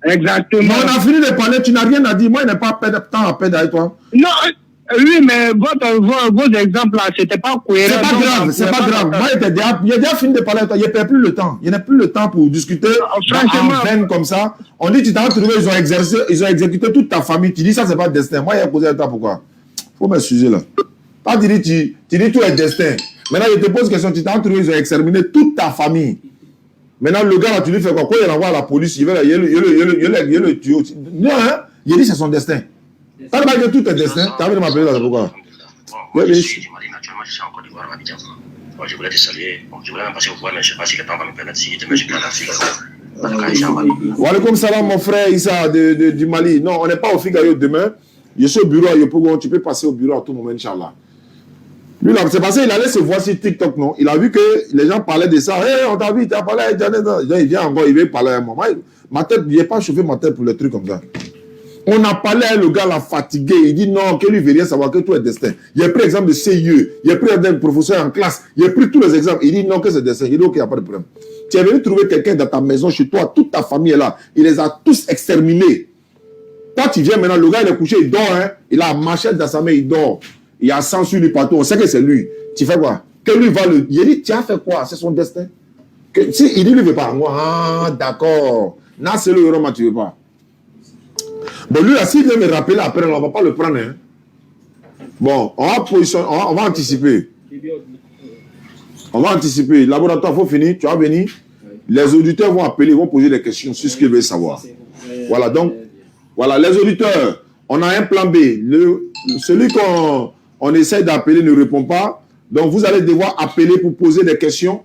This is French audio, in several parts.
Exactement. Mais on a fini de parler, tu n'as rien à dire. Moi, il n'est pas de temps à perdre avec toi. Non, oui, mais vos exemples là, c'était pas cohérent. C'est pas grave, c'est pas grave. Moi, j'ai déjà fini de parler avec toi. Je ne perds plus le temps. Il n'y a plus le temps pour discuter en veine comme ça. On dit, tu t'as trouvé, ils ont exécuté toute ta famille. Tu dis, ça, c'est pas destin. Moi, j'ai posé à toi pourquoi. Faut m'excuser là. Pas tu dis tout est destin. Maintenant, je te pose une question. Tu t'as trouvé, ils ont exterminé toute ta famille. Maintenant, le gars là, tu lui fais quoi? Quand il envoie à la police, il le tue aussi. Non, hein? Il dit, c'est son destin. T'as pas dit tout est destin. T'as envie de m'appeler là, pourquoi? Oui, je suis du Mali, mais actuellement je suis en Côte d'Ivoire à Abidjan. Je voulais te saluer. Je voulais même passer au voir, mais je ne sais pas si le temps va me permettre. Si demain je peux aller à Figaro. Wa alaikum salam, mon frère Issa du Mali. Non, on n'est pas au Figaro demain. Je suis au bureau à Yopougon. Tu peux passer au bureau à tout moment, Inch'Allah. Lui, là, c'est parce qu'il allait se voir sur TikTok, non? Il a vu que les gens parlaient de ça. Hey, on t'a vu, tu as parlé avec Janet. Il vient encore, il veut parler à moi. Ma tête, il n'a pas chauffé ma tête pour les trucs comme ça. On a parlé à le gars là fatigué. Il dit non, que lui veut rien savoir, que tout est destin. Il a pris l'exemple de CIE. Il a pris l'exemple d'un professeur en classe. Il a pris tous les exemples. Il dit non, que c'est destin. Il dit ok, il n'y a pas de problème. Tu es venu trouver quelqu'un dans ta maison, chez toi, toute ta famille est là. Il les a tous exterminés. Toi, tu viens maintenant, le gars il est couché, il dort. Hein? Il a un machette dans sa main, il dort. Il y a sang sur lui partout. On sait que c'est lui. Tu fais quoi? Que lui va le. Il dit tu as fait quoi? C'est son destin. Que, si, il dit lui ne veut pas. Moi, ah, d'accord. Non, c'est le héros, tu ne veux pas. Bon, lui, là, s'il vient me rappeler après, on ne va pas le prendre. Hein. Bon, on va anticiper. On va anticiper. Laboratoire, il faut finir. Tu vas venir. Les auditeurs vont appeler, ils vont poser des questions sur ce qu'ils veulent savoir. Voilà, donc, voilà, les auditeurs, on a un plan B. Celui qu'on essaie d'appeler ne répond pas. Donc, vous allez devoir appeler pour poser des questions.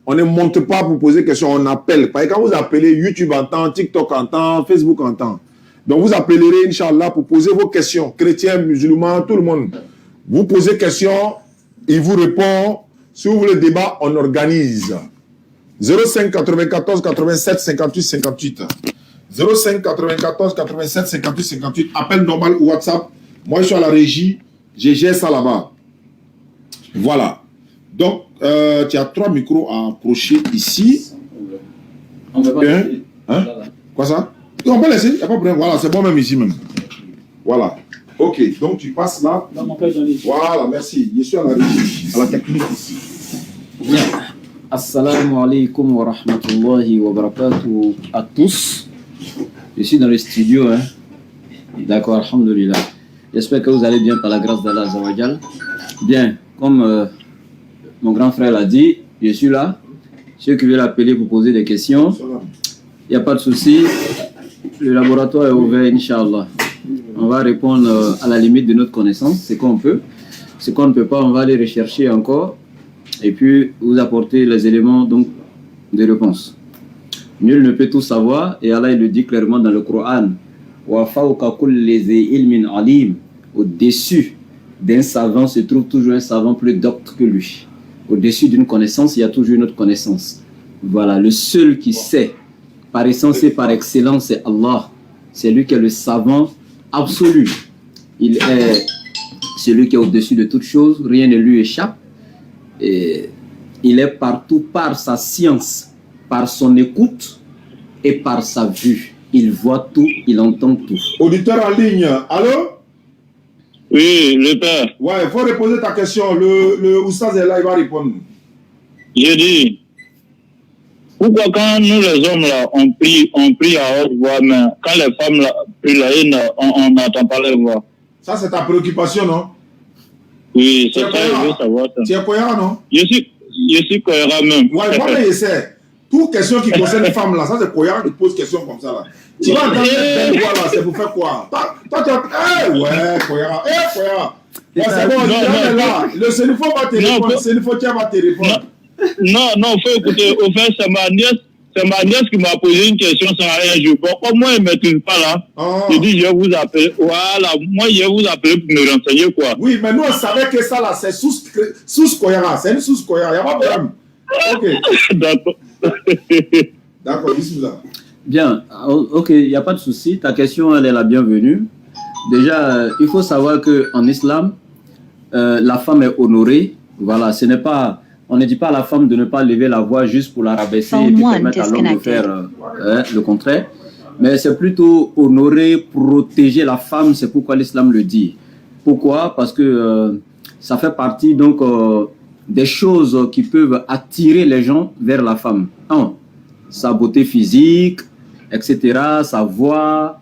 On ne monte pas pour poser des questions, on appelle. Parce que quand vous appelez, YouTube entend, TikTok entend, Facebook entend. Donc, vous appellerez, Inch'Allah, pour poser vos questions. Chrétiens, musulmans, tout le monde. Vous posez questions, il vous répond. Si vous voulez le débat, on organise. 05 94 87 58 58. 05 94 87 58 58. Appel normal ou WhatsApp. Moi, je suis à la régie. Je gère ça là-bas. Voilà. Donc, tu as 3 micros à approcher ici. On va pas laisser. Hein? Quoi ça? On peut laisser, il n'y a pas de problème. Voilà, c'est bon même ici même. Voilà. Ok, donc tu passes là. Voilà, merci. Je suis à la régie, à la technique ici. Bien. Assalamu alaikum wa rahmatullahi wa barakatuh à tous. Je suis dans le studio. Hein. D'accord, alhamdulillah. J'espère que vous allez bien par la grâce d'Allah Zawajal. Bien, comme mon grand frère l'a dit, je suis là. Ceux qui veulent appeler pour poser des questions, il n'y a pas de souci. Le laboratoire est ouvert, Inch'Allah. On va répondre à la limite de notre connaissance, ce qu'on peut. Ce qu'on ne peut pas, on va aller rechercher encore et puis vous apporter les éléments donc, de réponse. Nul ne peut tout savoir et Allah il le dit clairement dans le Coran. Au-dessus d'un savant se trouve toujours un savant plus docte que lui. Au-dessus d'une connaissance, il y a toujours une autre connaissance. Voilà, le seul qui sait par essence et par excellence, c'est Allah. C'est lui qui est le savant absolu. Il est celui qui est au-dessus de toutes choses, rien ne lui échappe. Et il est partout par sa science, par son écoute et par sa vue. Il voit tout, il entend tout. Auditeur en ligne, allô? Oui, le père. Ouais, il faut reposer ta question. Le Oustaz est là, il va répondre. J'ai dit, pourquoi quand nous les hommes là, on prie à haute voix, mais quand les femmes là, prient la haine, on n'entend pas les voix. Ça, c'est ta préoccupation, non? Oui, c'est ça, je veux savoir ça. Tu es cohérent, non? Je suis cohérent même. Ouais, moi, je sais. Toute question qui concerne les femmes, là, ça, c'est cohérent, tu poses question comme ça, là. Tu vas entendre cette voix, là, c'est pour faire quoi? Toi, tu as... ouais, cohérent. Cohérent. Ouais, c'est bon, là. Le Sénifo va te répondre. Le Sénifo va te répondre. Non, faut écouter. Au fait, c'est ma nièce qui m'a posé une question sans rien jouer. Bon, comme moi, elle ne maîtrise pas là, je dis, je vais vous appeler. Voilà, moi, je vais vous appeler pour me renseigner, quoi. Oui, mais nous, on savait que ça, là, c'est sous cohérent. C'est une sous cohérent. Il n'y a pas de problème. Ok. D'accord. D'accord, bismillah. Bien, ok, il n'y a pas de souci. Ta question, elle est la bienvenue. Déjà, il faut savoir qu'en islam, la femme est honorée. Voilà, ce n'est pas... On ne dit pas à la femme de ne pas lever la voix juste pour la rabaisser et puis permettre à l'homme de faire le contraire. Mais c'est plutôt honorer, protéger la femme, c'est pourquoi l'islam le dit. Pourquoi? Parce que ça fait partie donc des choses qui peuvent attirer les gens vers la femme. Sa beauté physique, etc., sa voix,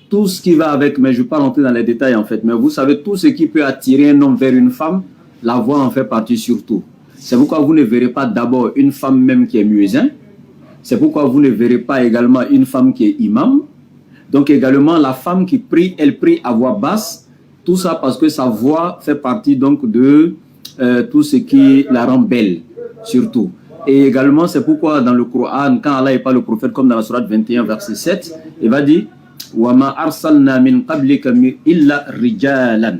tout ce qui va avec, mais je ne vais pas rentrer dans les détails en fait, mais vous savez, tout ce qui peut attirer un homme vers une femme, la voix en fait partie surtout. C'est pourquoi vous ne verrez pas d'abord une femme même qui est muezzin, c'est pourquoi vous ne verrez pas également une femme qui est imam, donc également la femme qui prie, elle prie à voix basse, tout ça parce que sa voix fait partie donc de tout ce qui la rend belle, surtout. Et également, c'est pourquoi dans le Coran, quand Allah parle au prophète, comme dans la sourate 21, verset 7, il va dire وَمَا أَرْسَلْنَا مِنْ قَبْلِكَ إِلَّا رِجَالًا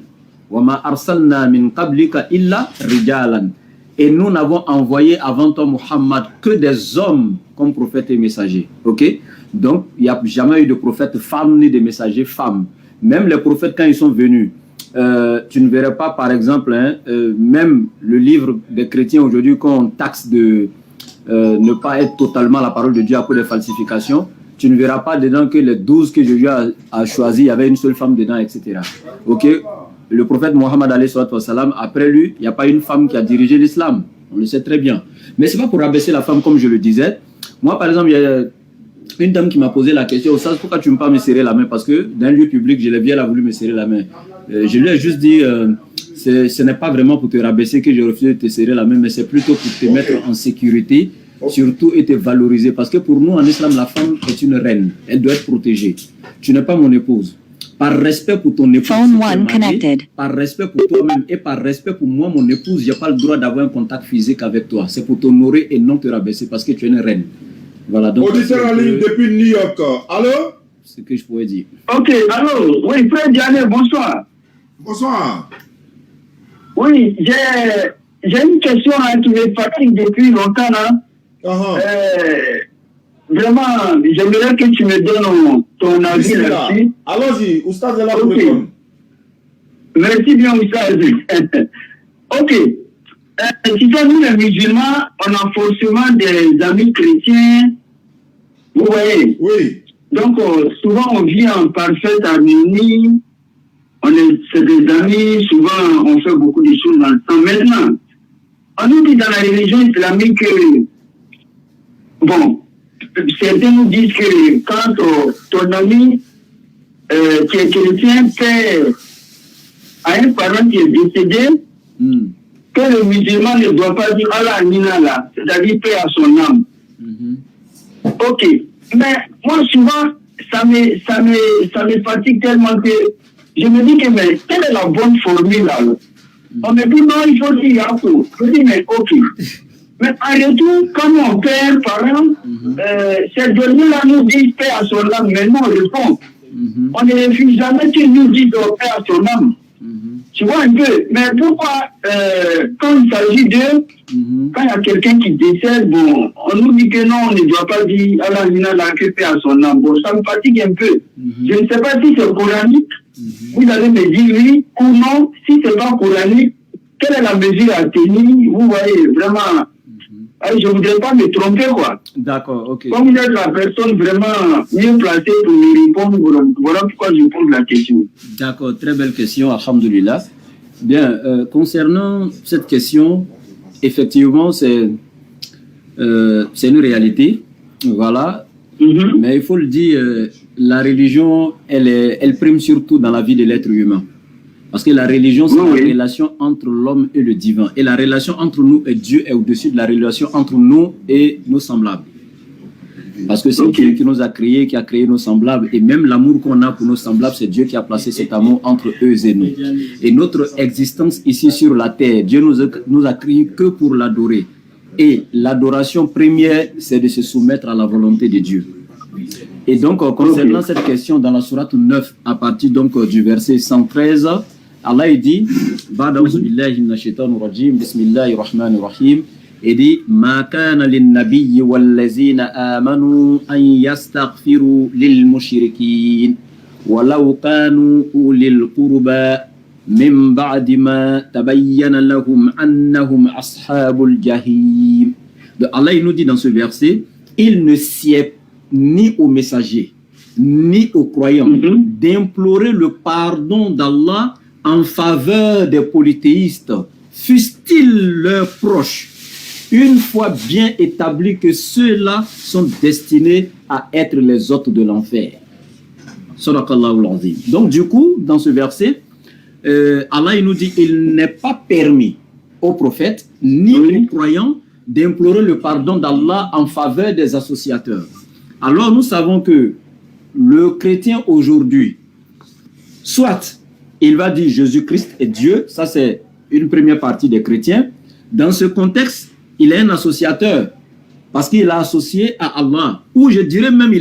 وَمَا أَرْسَلْنَا مِنْ قَبْلِكَ إِلَّا رِجَالًا. Et nous n'avons envoyé avant toi, Muhammad, que des hommes comme prophètes et messagers. Ok? Donc, il n'y a jamais eu de prophète femme ni de messager femme. Même les prophètes, quand ils sont venus, tu ne verrais pas, par exemple, même le livre des chrétiens aujourd'hui, qu'on taxe de ne pas être totalement la parole de Dieu à cause des falsifications, tu ne verras pas dedans que les 12 que Jésus a choisis, il y avait une seule femme dedans, etc. Ok? Le prophète Mohammed, après lui, il n'y a pas une femme qui a dirigé l'islam. On le sait très bien. Mais ce n'est pas pour abaisser la femme, comme je le disais. Moi, par exemple, il y a une dame qui m'a posé la question, au sens, pourquoi tu ne veux pas me serrer la main? Parce que dans un lieu public, je l'ai bien, elle a voulu me serrer la main. Je lui ai juste dit, ce n'est pas vraiment pour te rabaisser que je refuse de te serrer la main, mais c'est plutôt pour te mettre en sécurité, surtout et te valoriser. Parce que pour nous, en islam, la femme est une reine. Elle doit être protégée. Tu n'es pas mon épouse. Par respect pour ton épouse, par respect pour toi-même et par respect pour moi, mon épouse, je n'ai pas le droit d'avoir un contact physique avec toi. C'est pour t'honorer et non te rabaisser parce que tu es une reine. Voilà, donc. Auditeur en ligne depuis New York. Allô? C'est ce que je pourrais dire. Ok, allô? Oui, frère Diané, bonsoir. Bonsoir. Oui, j'ai une question qui me fatigue depuis longtemps. Hein. Vraiment, j'aimerais que tu me donnes ton avis là-dessus. Allons-y, Oustaz est là pour répondre. Merci bien, Oustaz. Ok. Tu sais, nous les musulmans, on a forcément des amis chrétiens. Vous voyez? Oui. Donc, souvent, on vit en parfaite harmonie. C'est des amis, souvent, on fait beaucoup de choses dans le temps. Maintenant, on nous dit dans la religion islamique que, bon, certains nous disent que quand ton ami qui est chrétien fait à un parent qui est décédé, que le musulman ne doit pas dire Allah Nina là, c'est-à-dire paix à son âme. Ok, mais moi souvent ça me fatigue tellement que je me dis que mais quelle est la bonne formule là? On me dit non, il faut dire Yakou. Je dis mais ok. Mais en retour, quand mon père, parent, ces derniers-là nous disent paix à son âme, mais nous on répond. On ne refuse jamais qu'ils nous disent paix à son âme. Tu vois un peu. Mais pourquoi, quand il s'agit d'eux, quand il y a quelqu'un qui décède, bon, on nous dit que non, on ne doit pas dire Allah Nina la que paix à son âme. Bon, ça me fatigue un peu. Je ne sais pas si c'est coranique. Vous allez me dire oui ou non. Si ce n'est pas coranique, quelle est la mesure à tenir? Vous voyez, vraiment. Je ne voudrais pas me tromper, quoi. D'accord, ok. Comme vous êtes la personne vraiment mieux placée pour me répondre, voilà pourquoi je pose la question. D'accord, très belle question, alhamdoulilah. Bien, concernant cette question, effectivement, c'est une réalité, voilà. Mais il faut le dire, la religion, elle prime surtout dans la vie de l'être humain. Parce que la religion, c'est la relation entre l'homme et le divin. Et la relation entre nous et Dieu est au-dessus de la relation entre nous et nos semblables. Parce que c'est Dieu qui nous a créés, qui a créé nos semblables. Et même l'amour qu'on a pour nos semblables, c'est Dieu qui a placé cet amour entre eux et nous. Et notre existence ici sur la terre, Dieu nous a créés que pour l'adorer. Et l'adoration première, c'est de se soumettre à la volonté de Dieu. Et donc, concernant cette question dans la sourate 9, à partir donc du verset 113, Allah dit, Bismillahirrahmanirrahim, il dit, Ma kana lin-nabiyyi wal-lazina amanu an yastaghfiru lil-mushrikin, walau kanu ulil qurba, min ba'di ma tabayyana lahum annahum ashabul jahim. Allah il nous dit dans ce verset, il ne sied ni aux messagers, ni aux croyants d'implorer le pardon d'Allah en faveur des polythéistes, fussent-ils leurs proches, une fois bien établi que ceux-là sont destinés à être les hôtes de l'enfer. Donc du coup, dans ce verset, Allah il nous dit il n'est pas permis aux prophètes ni aux croyants d'implorer le pardon d'Allah en faveur des associateurs. Alors nous savons que le chrétien aujourd'hui, soit il va dire Jésus-Christ est Dieu, ça c'est une première partie des chrétiens. Dans ce contexte, il est un associateur parce qu'il a associé à Allah. Ou je dirais même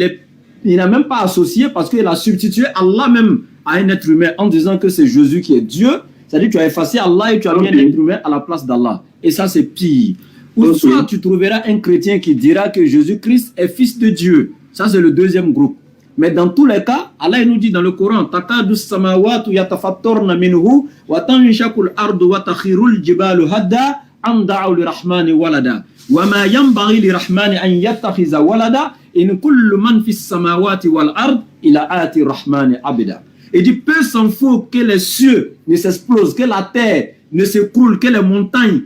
il n'a même pas associé parce qu'il a substitué Allah même à un être humain en disant que c'est Jésus qui est Dieu. C'est-à-dire que tu as effacé Allah et tu as mis un être humain à la place d'Allah. Et ça c'est pire. Ou soit tu trouveras un chrétien qui dira que Jésus-Christ est fils de Dieu. Ça c'est le deuxième groupe. Mais dans tous les cas, Allah nous dit dans le Coran, Takadu samawatu yatafattarna minhu wa tanshaqul ardu wa takhirul jibalu hadda an da'u lirahmani walada wa ma yanbaghi lirahmani an yattakhiza walada in kullu man fis samawati wal ard ila ati rahmani abida. Et dit peu s'en faut que les cieux ne s'explosent, que la terre ne s'écroule, que les montagnes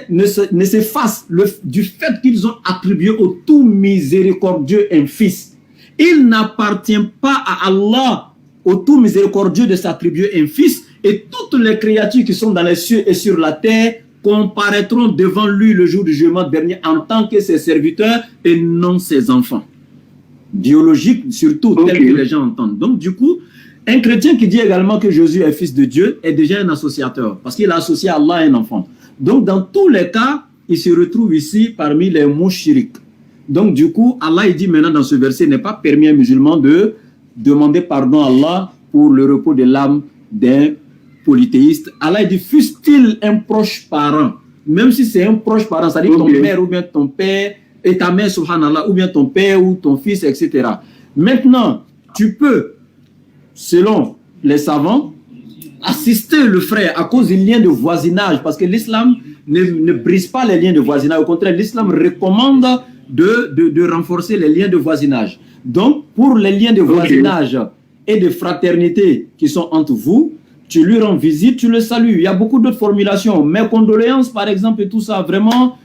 ne s'effacent du fait qu'ils ont attribué au tout miséricordieux un fils. Il n'appartient pas à Allah, au tout miséricordieux, de s'attribuer un fils, et toutes les créatures qui sont dans les cieux et sur la terre comparaîtront devant lui le jour du jugement dernier en tant que ses serviteurs et non ses enfants. Biologiques surtout, tel que les gens entendent. Donc du coup, un chrétien qui dit également que Jésus est fils de Dieu est déjà un associateur, parce qu'il a associé à Allah un enfant. Donc dans tous les cas, il se retrouve ici parmi les mouchriques. Donc du coup, Allah il dit maintenant dans ce verset, il n'est pas permis à un musulman de demander pardon à Allah pour le repos de l'âme d'un polythéiste. Allah il dit, fût-il un proche parent, même si c'est un proche parent, c'est-à-dire ton père ou bien ton père, et ta mère, subhanallah, ou bien ton père ou ton fils, etc. Maintenant, tu peux, selon les savants, assister le frère à cause du lien de voisinage, parce que l'islam ne brise pas les liens de voisinage. Au contraire, l'islam recommande de renforcer les liens de voisinage. Donc, pour les liens de voisinage et de fraternité qui sont entre vous, tu lui rends visite, tu le salues. Il y a beaucoup d'autres formulations. Mes condoléances, par exemple, et tout ça, vraiment,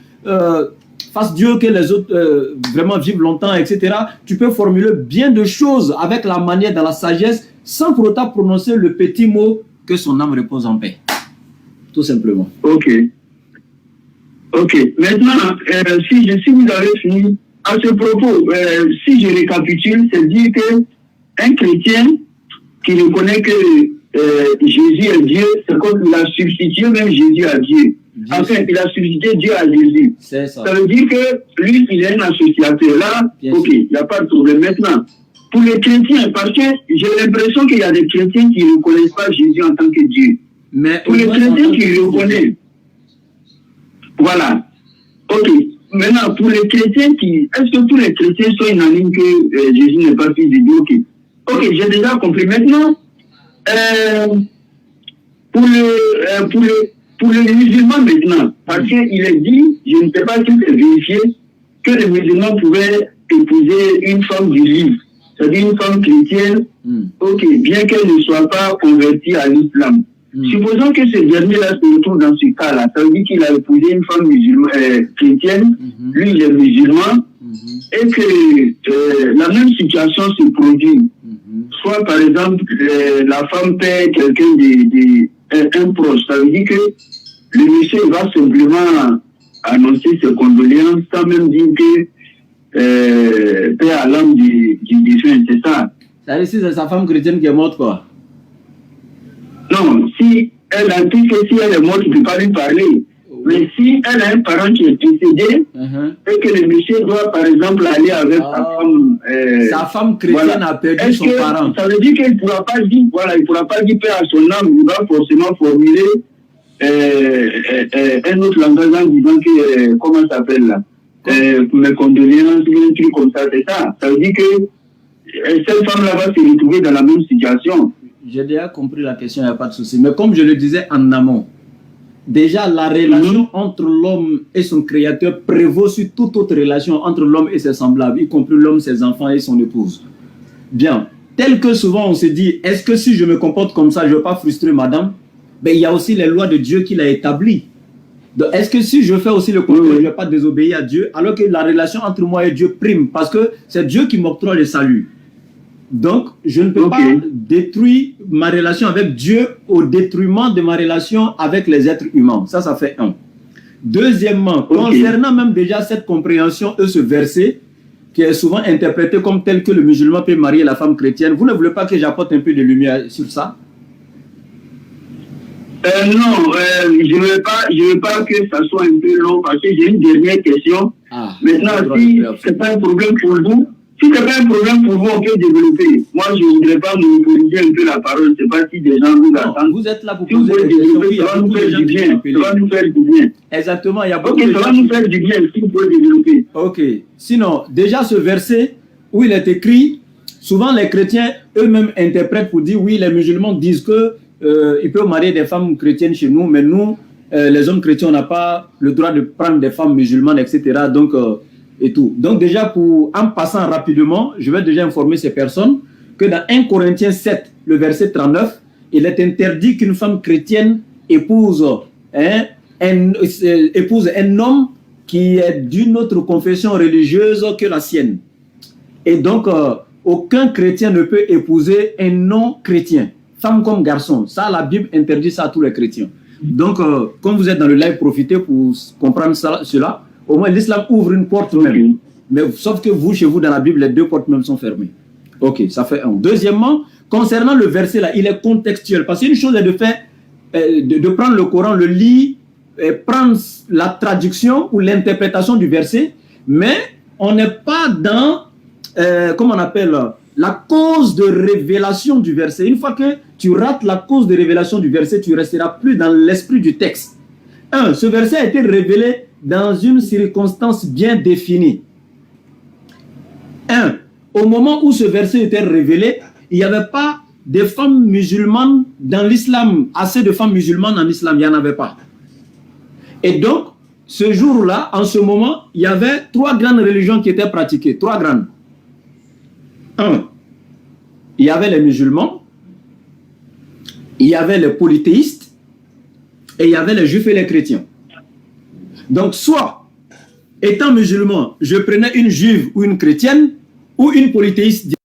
fasse Dieu que les autres vraiment vivent longtemps, etc. Tu peux formuler bien de choses avec la manière, dans la sagesse, sans pour autant prononcer le petit mot que son âme repose en paix. Tout simplement. Ok. Maintenant, si vous avez fini, à ce propos, si je récapitule, c'est dire qu'un chrétien qui reconnaît que Jésus est Dieu, c'est comme il a substitué même Jésus à Dieu. Enfin, il a substitué Dieu à Jésus. C'est ça. Ça veut dire que lui, il est un associateur. Là, ok, il n'y a pas de problème. Maintenant, pour les chrétiens, parce que j'ai l'impression qu'il y a des chrétiens qui ne reconnaissent pas Jésus en tant que Dieu. Mais pour les chrétiens qui le reconnaissent, voilà. Ok. Maintenant, pour les chrétiens est-ce que tous les chrétiens sont unanimes que Jésus n'est pas fils de Dieu? Ok, j'ai déjà compris. Maintenant, pour les musulmans maintenant, parce qu'il est dit, je ne sais pas si c'est vérifié, que les musulmans pouvaient épouser une femme du livre, c'est-à-dire une femme chrétienne, ok, bien qu'elle ne soit pas convertie à l'islam. Supposons que ce dernier-là se retrouve dans ce cas-là, ça veut dire qu'il a épousé une femme chrétienne, lui il est musulman, et que la même situation se produit. Soit par exemple, la femme perd quelqu'un un proche, ça veut dire que le monsieur va simplement annoncer ses condoléances sans même dire que paix à l'âme du défunt, c'est ça. Ça veut dire que c'est sa femme chrétienne qui est morte, quoi? Non, si elle a dit que si elle est morte, je ne peux pas lui parler. Mais si elle a un parent qui est décédé, et que le monsieur doit, par exemple, aller avec sa femme chrétienne a perdu son parent. Ça veut dire qu'il ne pourra pas dire, il pourra pas dire paix à son âme, il va forcément formuler un autre langage en disant que, comment ça s'appelle là, mes condoléances, un truc comme ça, c'est ça. Ça veut dire que cette femme-là va se retrouver dans la même situation. J'ai déjà compris la question, il n'y a pas de souci. Mais comme je le disais en amont, déjà la relation entre l'homme et son créateur prévaut sur toute autre relation entre l'homme et ses semblables, y compris l'homme, ses enfants et son épouse. Bien. Tel que souvent on se dit, est-ce que si je me comporte comme ça, je ne vais pas frustrer madame? Ben, il y a aussi les lois de Dieu qu'il a établies. Est-ce que si je fais aussi le contraire, je ne vais pas désobéir à Dieu, alors que la relation entre moi et Dieu prime, parce que c'est Dieu qui m'octroie le salut. Donc, je ne peux pas détruire ma relation avec Dieu au détriment de ma relation avec les êtres humains. Ça fait un. Deuxièmement, concernant même déjà cette compréhension et ce verset, qui est souvent interprété comme tel que le musulman peut marier la femme chrétienne, vous ne voulez pas que j'apporte un peu de lumière sur ça? Non, je ne veux pas que ça soit un peu long parce que j'ai une dernière question. Maintenant, si ce n'est pas un problème pour vous, si ce n'est pas un problème pour vous, on peut développer. Moi, je ne voudrais pas monopoliser un peu la parole. Je ne sais pas si des gens vous attendent. Vous êtes là pour poser des questions. Oui, ça va nous faire du bien. Ça va nous faire du bien. Exactement. Il y a beaucoup de ça va nous faire du bien si vous pouvez développer. Ok. Sinon, déjà ce verset où il est écrit, souvent les chrétiens eux-mêmes interprètent pour dire oui, les musulmans disent que ils peuvent marier des femmes chrétiennes chez nous, mais nous, les hommes chrétiens, on n'a pas le droit de prendre des femmes musulmanes, etc. Donc, et tout. Donc déjà, en passant rapidement, je vais déjà informer ces personnes que dans 1 Corinthiens 7, le verset 39, il est interdit qu'une femme chrétienne épouse un homme qui est d'une autre confession religieuse que la sienne. Et donc, aucun chrétien ne peut épouser un non-chrétien, femme comme garçon. Ça, la Bible interdit ça à tous les chrétiens. Donc, comme vous êtes dans le live, profitez pour comprendre cela. Au moins, l'islam ouvre une porte même. Mais sauf que vous, chez vous, dans la Bible, les deux portes même sont fermées. Ok, ça fait un. Deuxièmement, concernant le verset là, il est contextuel. Parce qu'une chose est de faire, de prendre le Coran, le lire, prendre la traduction ou l'interprétation du verset, mais on n'est pas dans, comment on appelle, la cause de révélation du verset. Une fois que tu rates la cause de révélation du verset, tu ne resteras plus dans l'esprit du texte. Ce verset a été révélé dans une circonstance bien définie. Au moment où ce verset était révélé, il n'y avait pas de femmes musulmanes dans l'islam, assez de femmes musulmanes en islam, il n'y en avait pas. Et donc, ce jour-là, en ce moment, il y avait 3 grandes religions qui étaient pratiquées, 3 grandes. Il y avait les musulmans, il y avait les polythéistes, et il y avait les juifs et les chrétiens. Donc, soit, étant musulman, je prenais une juive ou une chrétienne, ou une polythéiste,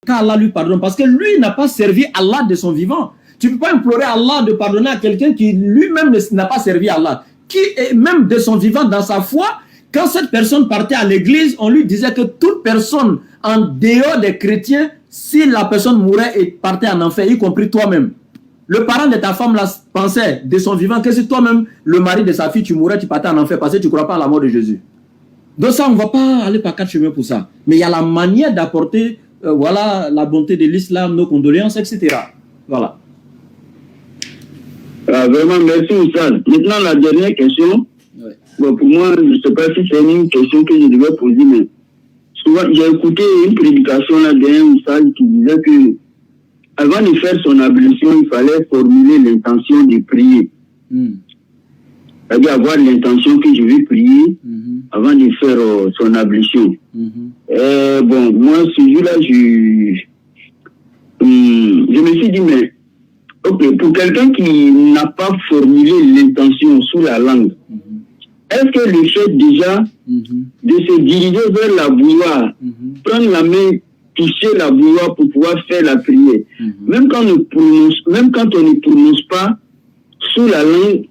qu'Allah lui pardonne, parce que lui n'a pas servi Allah de son vivant. Tu ne peux pas implorer Allah de pardonner à quelqu'un qui lui-même n'a pas servi Allah, qui est même de son vivant dans sa foi. Quand cette personne partait à l'église, on lui disait que toute personne en dehors des chrétiens, si la personne mourait et partait en enfer, y compris toi-même. Le parent de ta femme là, pensait de son vivant que si toi-même, le mari de sa fille, tu mourrais, tu partais en enfer parce que tu ne crois pas à la mort de Jésus. Donc ça, on ne va pas aller par 4 chemins pour ça. Mais il y a la manière d'apporter voilà, la bonté de l'islam, nos condoléances, etc. Voilà. Vraiment, merci Oussad. Maintenant, la dernière question. Ouais. Bon, pour moi, je ne sais pas si c'est une question que je devais poser, mais souvent, j'ai écouté une prédication là d'un Oussad qui disait que avant de faire son ablution, il fallait formuler l'intention de prier. C'est-à-dire avoir l'intention que je vais prier avant de faire son ablution. Bon, moi, ce jour-là, je me suis dit, mais ok, pour quelqu'un qui n'a pas formulé l'intention sous la langue, est-ce que le fait déjà de se diriger vers la bouilloire, prendre la main, toucher la bouilloire pour pouvoir faire la prière, même quand on ne prononce pas sous la langue,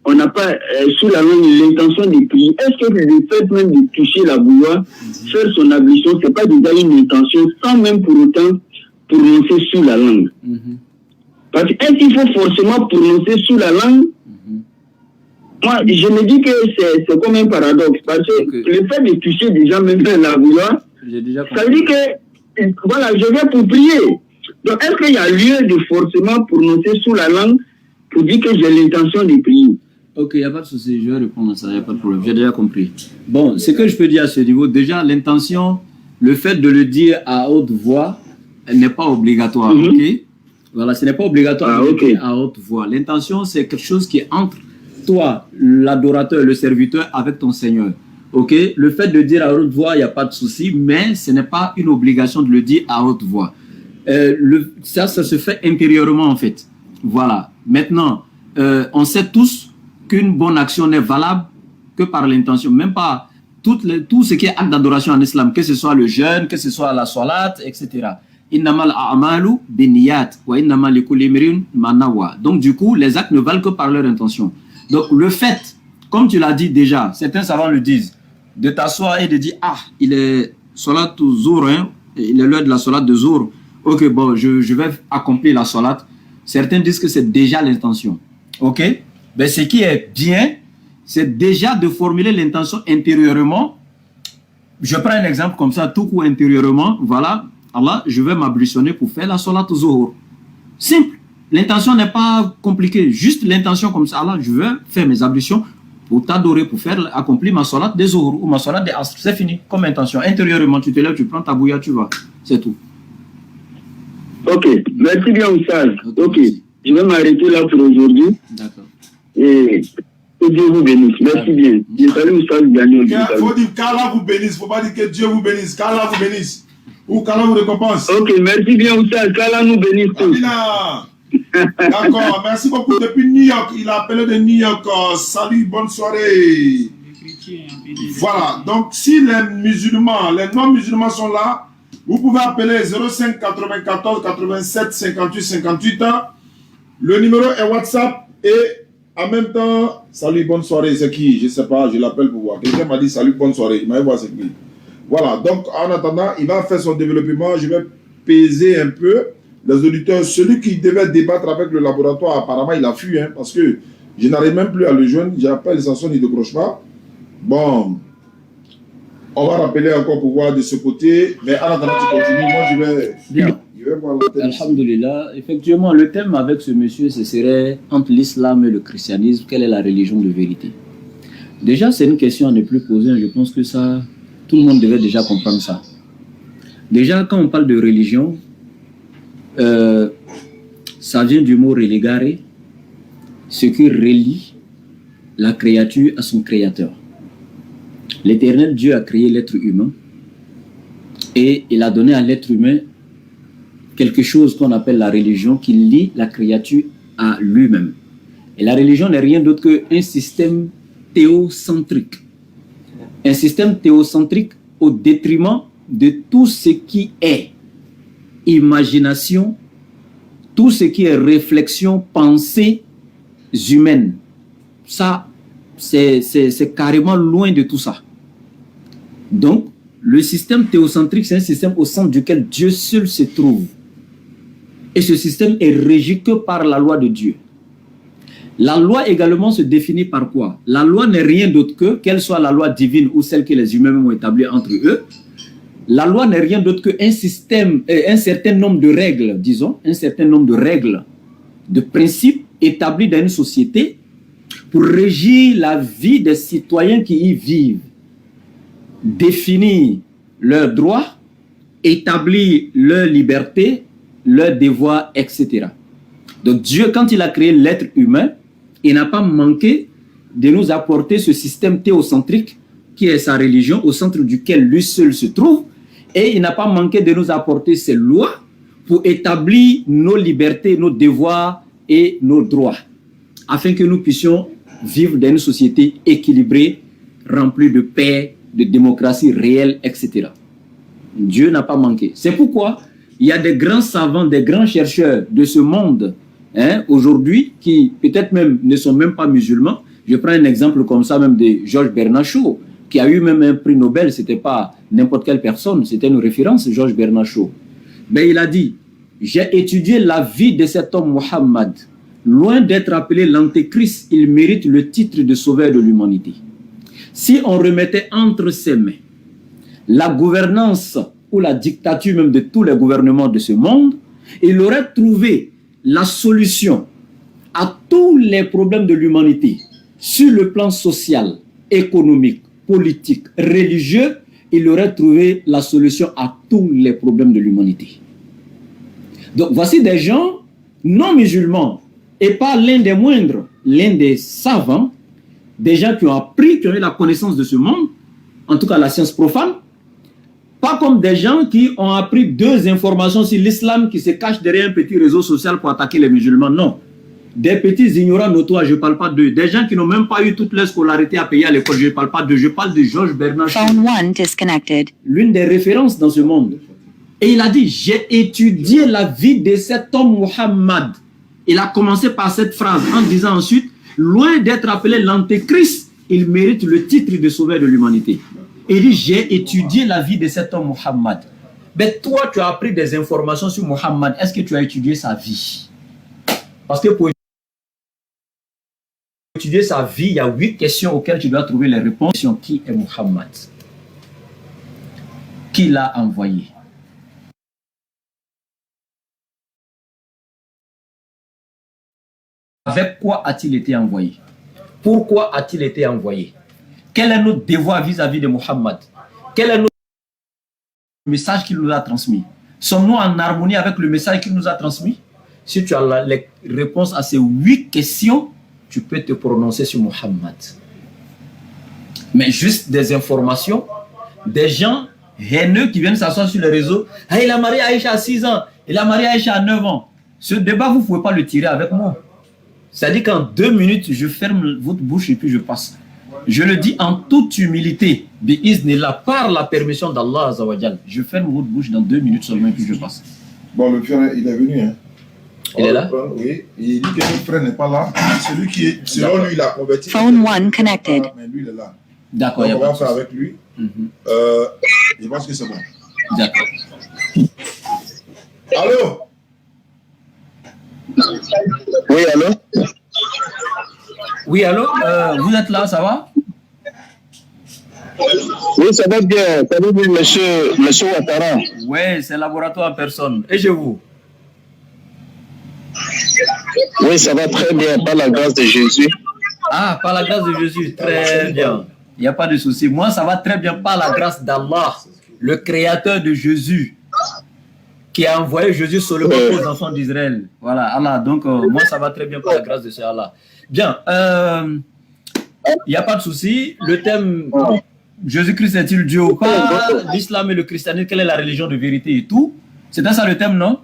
on n'a pas sous la langue l'intention de prier, est-ce que le fait même de toucher la bouilloire, faire son ablution, c'est pas déjà une intention sans même pour autant prononcer sous la langue? Parce que est-ce qu'il faut forcément prononcer sous la langue? Moi, je me dis que c'est comme un paradoxe. Parce que le fait de toucher déjà même la bouilloire, ça veut dire que, voilà, je vais pour prier. Donc, est-ce qu'il y a lieu de forcément prononcer sous la langue pour dire que j'ai l'intention de prier? Ok, il n'y a pas de souci, je vais répondre à ça, il n'y a pas de problème, j'ai déjà compris. Bon, ce que je peux dire à ce niveau, déjà, l'intention, le fait de le dire à haute voix n'est pas obligatoire, ok? Voilà, ce n'est pas obligatoire de le dire à haute voix. L'intention, c'est quelque chose qui est entre toi, l'adorateur, le serviteur, avec ton Seigneur. Ok, le fait de dire à haute voix, il n'y a pas de souci, mais ce n'est pas une obligation de le dire à haute voix. Ça se fait intérieurement en fait. Voilà. Maintenant, on sait tous qu'une bonne action n'est valable que par l'intention. Même pas tout ce qui est acte d'adoration en islam, que ce soit le jeûne, que ce soit la salat, etc. Innamal a'malu binniyat wa innamal likulli imrin ma nawa. Donc du coup, les actes ne valent que par leur intention. Donc le fait, comme tu l'as dit déjà, certains savants le disent, de t'asseoir et de dire ah, il est salat zour, hein, il est l'heure de la salat de zour. Ok, bon, je vais accomplir la salat. Certains disent que c'est déjà l'intention. Ok, ben ce qui est bien, c'est déjà de formuler l'intention intérieurement. Je prends un exemple comme ça, tout coup intérieurement. Voilà, Allah, je vais m'ablutionner pour faire la salat zuhur. Simple. L'intention n'est pas compliquée. Juste l'intention comme ça. Allah, je vais faire mes ablutions pour t'adorer, pour faire accomplir ma salat de zuhur ou ma salat de asr. C'est fini. Comme intention. Intérieurement, tu te lèves, tu prends ta bouilla, tu vas. C'est tout. Ok. Merci bien, Oussaz. Ok. Je vais m'arrêter là pour aujourd'hui. D'accord. Et que Dieu vous bénisse. Merci bien. Je salue Oussaz Gagnon. Il faut dire qu'Allah vous bénisse. Il ne faut pas dire que Dieu vous bénisse. Qu'Allah vous bénisse. Ou qu'Allah vous récompense. Ok, merci bien Oussaz. Qu'Allah nous bénisse tous. Amina. D'accord, merci beaucoup. Depuis New York, il a appelé de New York. Salut, bonne soirée. Voilà, donc si les musulmans, les non-musulmans sont là, vous pouvez appeler 05 94 87 58 58. Le numéro est WhatsApp et en même temps, salut, bonne soirée, c'est qui? Je ne sais pas, je l'appelle pour voir. Quelqu'un m'a dit salut, bonne soirée, il m'a dit voir c'est qui. Voilà, donc en attendant, il va faire son développement, je vais peser un peu les auditeurs. Celui qui devait débattre avec le laboratoire, apparemment il a fui, hein, parce que je n'arrive même plus à le joindre, j'appelle, ça sonne, il ne décroche pas. Bon, on va rappeler encore pour voir de ce côté, mais en attendant tu continues, moi je vais voir le thème. Alhamdulillah, effectivement, le thème avec ce monsieur, ce serait entre l'islam et le christianisme, quelle est la religion de vérité? Déjà, c'est une question à ne plus poser, je pense que ça, tout le monde devait déjà comprendre ça. Déjà, quand on parle de religion, ça vient du mot religare, ce qui relie la créature à son créateur. L'Éternel Dieu a créé l'être humain et il a donné à l'être humain quelque chose qu'on appelle la religion qui lie la créature à lui-même. Et la religion n'est rien d'autre qu'un système théocentrique. Un système théocentrique au détriment de tout ce qui est imagination, tout ce qui est réflexion, pensée humaine. Ça, c'est carrément loin de tout ça. Donc, le système théocentrique, c'est un système au centre duquel Dieu seul se trouve. Et ce système est régi que par la loi de Dieu. La loi également se définit par quoi? La loi n'est rien d'autre que, qu'elle soit la loi divine ou celle que les humains ont établie entre eux, la loi n'est rien d'autre qu'un système, un certain nombre de règles, disons, un certain nombre de règles, de principes établis dans une société pour régir la vie des citoyens qui y vivent, définir leurs droits, établir leurs libertés, leurs devoirs, etc. Donc Dieu, quand il a créé l'être humain, il n'a pas manqué de nous apporter ce système théocentrique qui est sa religion, au centre duquel lui seul se trouve, et il n'a pas manqué de nous apporter ses lois pour établir nos libertés, nos devoirs et nos droits, afin que nous puissions vivre dans une société équilibrée, remplie de paix, de démocratie réelle, etc. Dieu n'a pas manqué. C'est pourquoi il y a des grands savants, des grands chercheurs de ce monde, hein, aujourd'hui, qui peut-être même ne sont même pas musulmans. Je prends un exemple comme ça même de Georges Bernard Shaw, qui a eu même un prix Nobel. Ce n'était pas n'importe quelle personne, c'était une référence, Georges Bernard Shaw. Mais il a dit, j'ai étudié la vie de cet homme Mohammed. Loin d'être appelé l'antéchrist, il mérite le titre de sauveur de l'humanité. Si on remettait entre ses mains la gouvernance ou la dictature même de tous les gouvernements de ce monde, il aurait trouvé la solution à tous les problèmes de l'humanité sur le plan social, économique, politique, religieux. Il aurait trouvé la solution à tous les problèmes de l'humanité. Donc voici des gens non musulmans et pas l'un des moindres, l'un des savants, des gens qui ont appris, qui ont eu la connaissance de ce monde, en tout cas la science profane, pas comme des gens qui ont appris 2 informations sur l'islam qui se cachent derrière un petit réseau social pour attaquer les musulmans. Non. Des petits ignorants notoires, je ne parle pas d'eux. Des gens qui n'ont même pas eu toute leur scolarité à payer à l'école, je ne parle pas d'eux. Je parle de Georges Bernard Shaw, l'une des références dans ce monde. Et il a dit, j'ai étudié la vie de cet homme Muhammad. Il a commencé par cette phrase en disant ensuite, loin d'être appelé l'antéchrist, il mérite le titre de sauveur de l'humanité. Il dit, j'ai étudié la vie de cet homme Muhammad. Mais toi, tu as appris des informations sur Muhammad. Est-ce que tu as étudié sa vie? Parce que pour étudier sa vie, il y a 8 questions auxquelles tu dois trouver les réponses. Qui est Muhammad? Qui l'a envoyé? Avec quoi a-t-il été envoyé? Pourquoi a-t-il été envoyé? Quel est notre devoir vis-à-vis de Muhammad? Quel est notre message qu'il nous a transmis? Sommes-nous en harmonie avec le message qu'il nous a transmis? Si tu as les réponses à ces 8 questions, tu peux te prononcer sur Muhammad. Mais juste des informations, des gens haineux qui viennent s'asseoir sur les réseaux. Ah, il a marié Aïcha à 6 ans, il a marié Aïcha à 9 ans. Ce débat, vous ne pouvez pas le tirer avec moi. C'est-à-dire qu'en 2 minutes, je ferme votre bouche et puis je passe. Je le dis en toute humilité, par la permission d'Allah Azawajal. Je ferme votre bouche dans 2 minutes seulement et puis je passe. Bon, le frère, il est venu, hein. Il est là? Oui, il dit que le frère n'est pas là. Celui qui est, selon lui, il a converti. Phone 1 connected. Mais lui, il est là. D'accord. On va faire avec lui. Je pense que c'est bon. D'accord. Allô? Oui, allô? Oui, allô? Vous êtes là, ça va? Oui, ça va bien. Ça va bien, monsieur Ouattara. Oui, c'est laboratoire en personne. Et chez vous? Oui, ça va très bien, par la grâce de Jésus. Ah, par la grâce de Jésus, très bien. Il n'y a pas de souci. Moi, ça va très bien par la grâce d'Allah, le créateur de Jésus, qui a envoyé Jésus seulement aux enfants d'Israël. Voilà, Allah. Donc, moi, ça va très bien par la grâce de ce Allah. Bien, il n'y a pas de souci. Le thème, Jésus-Christ est-il Dieu ou pas? L'islam et le christianisme, quelle est la religion de vérité et tout? C'est ça le thème, non?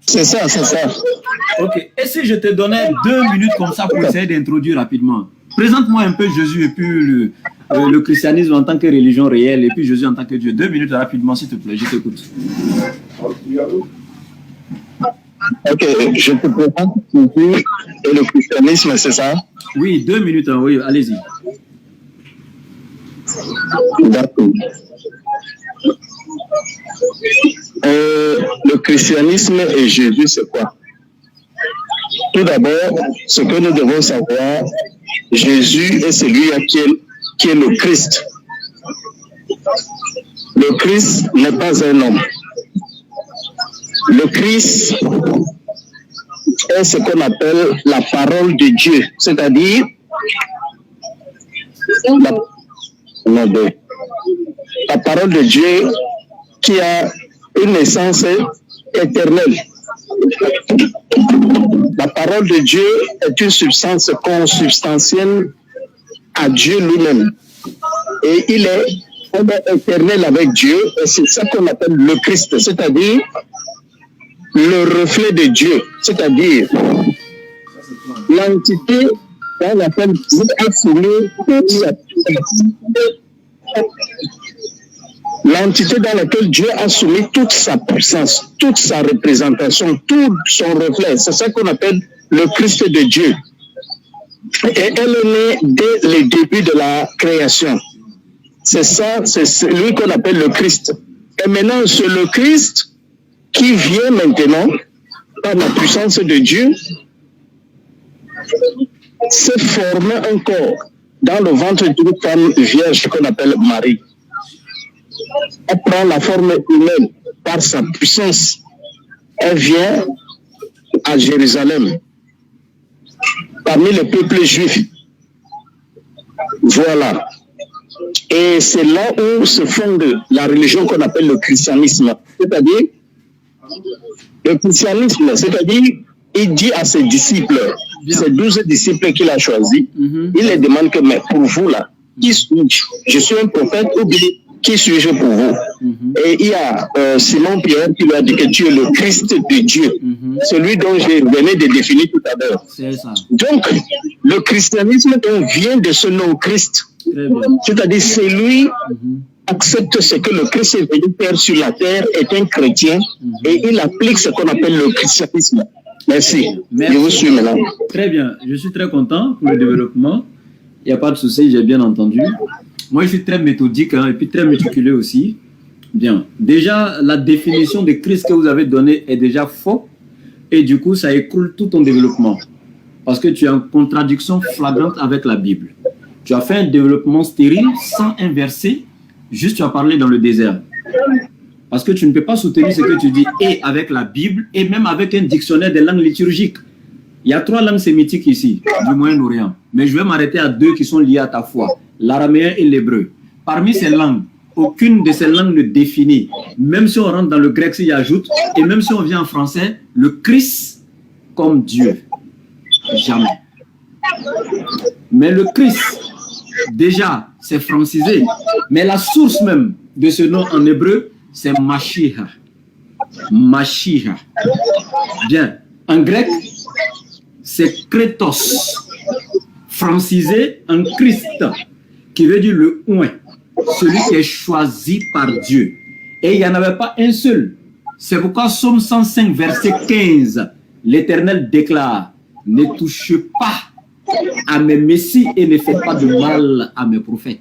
C'est ça, c'est ça. Ok. Et si je te donnais 2 minutes comme ça pour essayer d'introduire rapidement? Présente-moi un peu Jésus et puis le christianisme en tant que religion réelle et puis Jésus en tant que Dieu. 2 minutes rapidement, s'il te plaît. Je t'écoute. Ok, je te présente Jésus et le christianisme, c'est ça? Oui, 2 minutes. Hein, oui, allez-y. D'accord. Le christianisme et Jésus, c'est quoi? Tout d'abord, ce que nous devons savoir, Jésus est celui qui est le Christ. Le Christ n'est pas un homme. Le Christ est ce qu'on appelle la parole de Dieu, c'est-à-dire la parole de Dieu qui a une essence éternelle. La parole de Dieu est une substance consubstantielle à Dieu lui-même. Et il est éternel avec Dieu, et c'est ça qu'on appelle le Christ, c'est-à-dire le reflet de Dieu, c'est-à-dire l'entité dans laquelle Dieu a soumis toute sa puissance, toute sa représentation, tout son reflet. C'est ça qu'on appelle le Christ de Dieu. Et elle est née dès le début de la création. C'est ça, c'est lui qu'on appelle le Christ. Et maintenant, c'est le Christ qui vient maintenant, par la puissance de Dieu, se former un corps dans le ventre d'une femme vierge qu'on appelle Marie. Elle prend la forme humaine par sa puissance. Elle vient à Jérusalem, parmi les peuples juifs. Voilà. Et c'est là où se fonde la religion qu'on appelle le christianisme. C'est-à-dire, le christianisme, c'est-à-dire, il dit à ses disciples, ces 12 disciples qu'il a choisis, il les demande que, mais pour vous là, qui suis-je? Je suis un prophète ou bien qui suis-je pour vous? Et il y a Simon Pierre qui lui a dit que tu es le Christ de Dieu, celui dont je venais de définir tout à l'heure. Donc, le christianisme vient de ce nom Christ. C'est-à-dire, c'est lui accepte ce que le Christ est venu faire sur la terre, est un chrétien, et il applique ce qu'on appelle le christianisme. Merci. Je vous suis maintenant. Très bien. Je suis très content pour le développement. Il n'y a pas de souci, j'ai bien entendu. Moi, je suis très méthodique et puis très méticuleux aussi. Bien. Déjà, la définition de Christ que vous avez donnée est déjà faux. Et du coup, ça écroule tout ton développement. Parce que tu es en contradiction flagrante avec la Bible. Tu as fait un développement stérile sans inverser. Juste, tu as parlé dans le désert. Parce que tu ne peux pas soutenir ce que tu dis et avec la Bible et même avec un dictionnaire des langues liturgiques. Il y a 3 langues sémitiques ici, du Moyen-Orient. Mais je vais m'arrêter à 2 qui sont liées à ta foi, l'araméen et l'hébreu. Parmi ces langues, aucune de ces langues ne définit. Même si on rentre dans le grec, s'il y ajoute, et même si on vient en français, le Christ comme Dieu. Jamais. Mais le Christ, déjà, c'est francisé. Mais la source même de ce nom en hébreu, c'est Mashiach. Mashiach. Bien. En grec, c'est Kretos. Francisé en Christ, qui veut dire le oint. Celui qui est choisi par Dieu. Et il n'y en avait pas un seul. C'est pourquoi Psaume 105, verset 15, l'Éternel déclare, ne touche pas à mes messies et ne faites pas de mal à mes prophètes.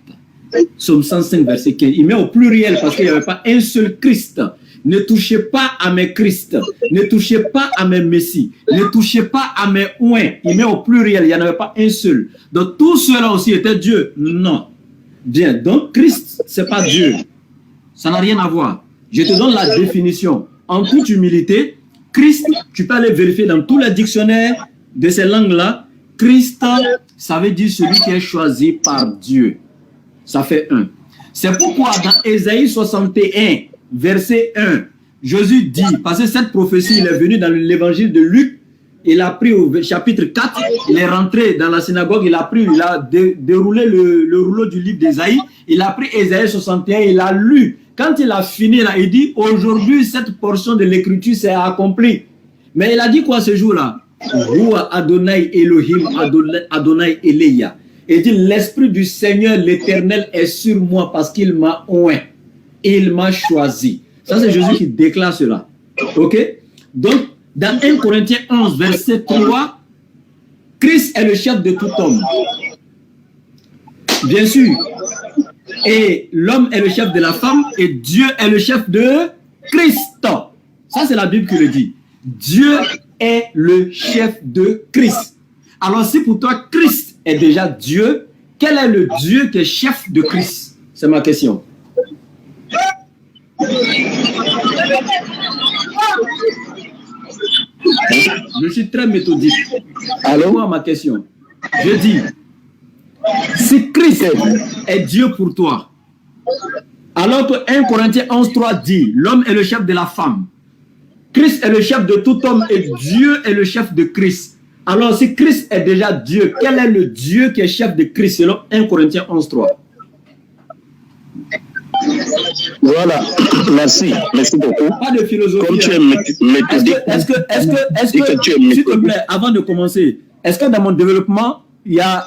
Psaume 105, verset 15. Il met au pluriel parce qu'il n'y avait pas un seul Christ. Ne touchez pas à mes Christ. Ne touchez pas à mes messies. Ne touchez pas à mes oints. Il met au pluriel. Il n'y en avait pas un seul. Donc tout cela aussi était Dieu. Non. Bien. Donc Christ, ce n'est pas Dieu. Ça n'a rien à voir. Je te donne la définition. En toute humilité, Christ, tu peux aller vérifier dans tous les dictionnaires de ces langues-là. Christ, ça veut dire celui qui est choisi par Dieu. Ça fait 1. C'est pourquoi dans Ésaïe 61, verset 1, Jésus dit, parce que cette prophétie, il est venu dans l'évangile de Luc, il a pris au chapitre 4, il est rentré dans la synagogue, il a déroulé le rouleau du livre d'Ésaïe, il a pris Ésaïe 61, il a lu. Quand il a fini, là, il dit, aujourd'hui, cette portion de l'écriture s'est accomplie. Mais il a dit quoi ce jour-là? Rua Adonai Elohim Adonai Eleia. Il dit, l'Esprit du Seigneur, l'Éternel, est sur moi parce qu'il m'a oint. Il m'a choisi. Ça, c'est Jésus qui déclare cela. Ok? Donc, dans 1 Corinthiens 11, verset 3, Christ est le chef de tout homme. Bien sûr. Et l'homme est le chef de la femme et Dieu est le chef de Christ. Ça, c'est la Bible qui le dit. Dieu est le chef de Christ. Alors, si pour toi, Christ est déjà Dieu, quel est le Dieu qui est chef de Christ? C'est ma question. Je suis très méthodique. Alors, ma question. Je dis, si Christ est Dieu pour toi, alors que 1 Corinthiens 11, 3 dit, l'homme est le chef de la femme, Christ est le chef de tout homme et Dieu est le chef de Christ. Alors, si Christ est déjà Dieu, quel est le Dieu qui est chef de Christ selon 1 Corinthiens 11, 3? Voilà, merci beaucoup. Pas de philosophie. Comme tu es méthodique. Est-ce que, s'il te plaît, avant de commencer, est-ce que dans mon développement, il y a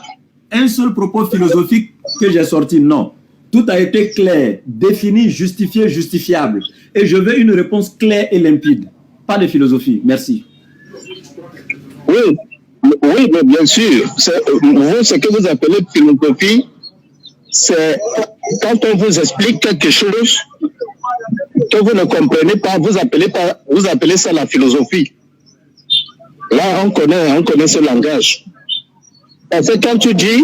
un seul propos philosophique que j'ai sorti? Non. Tout a été clair, défini, justifié, justifiable. Et je veux une réponse claire et limpide. Pas de philosophie. Merci. Oui, mais bien sûr. Vous, ce que vous appelez philosophie, c'est quand on vous explique quelque chose que vous ne comprenez pas, vous appelez ça la philosophie. Là, on connaît ce langage. Parce que quand tu dis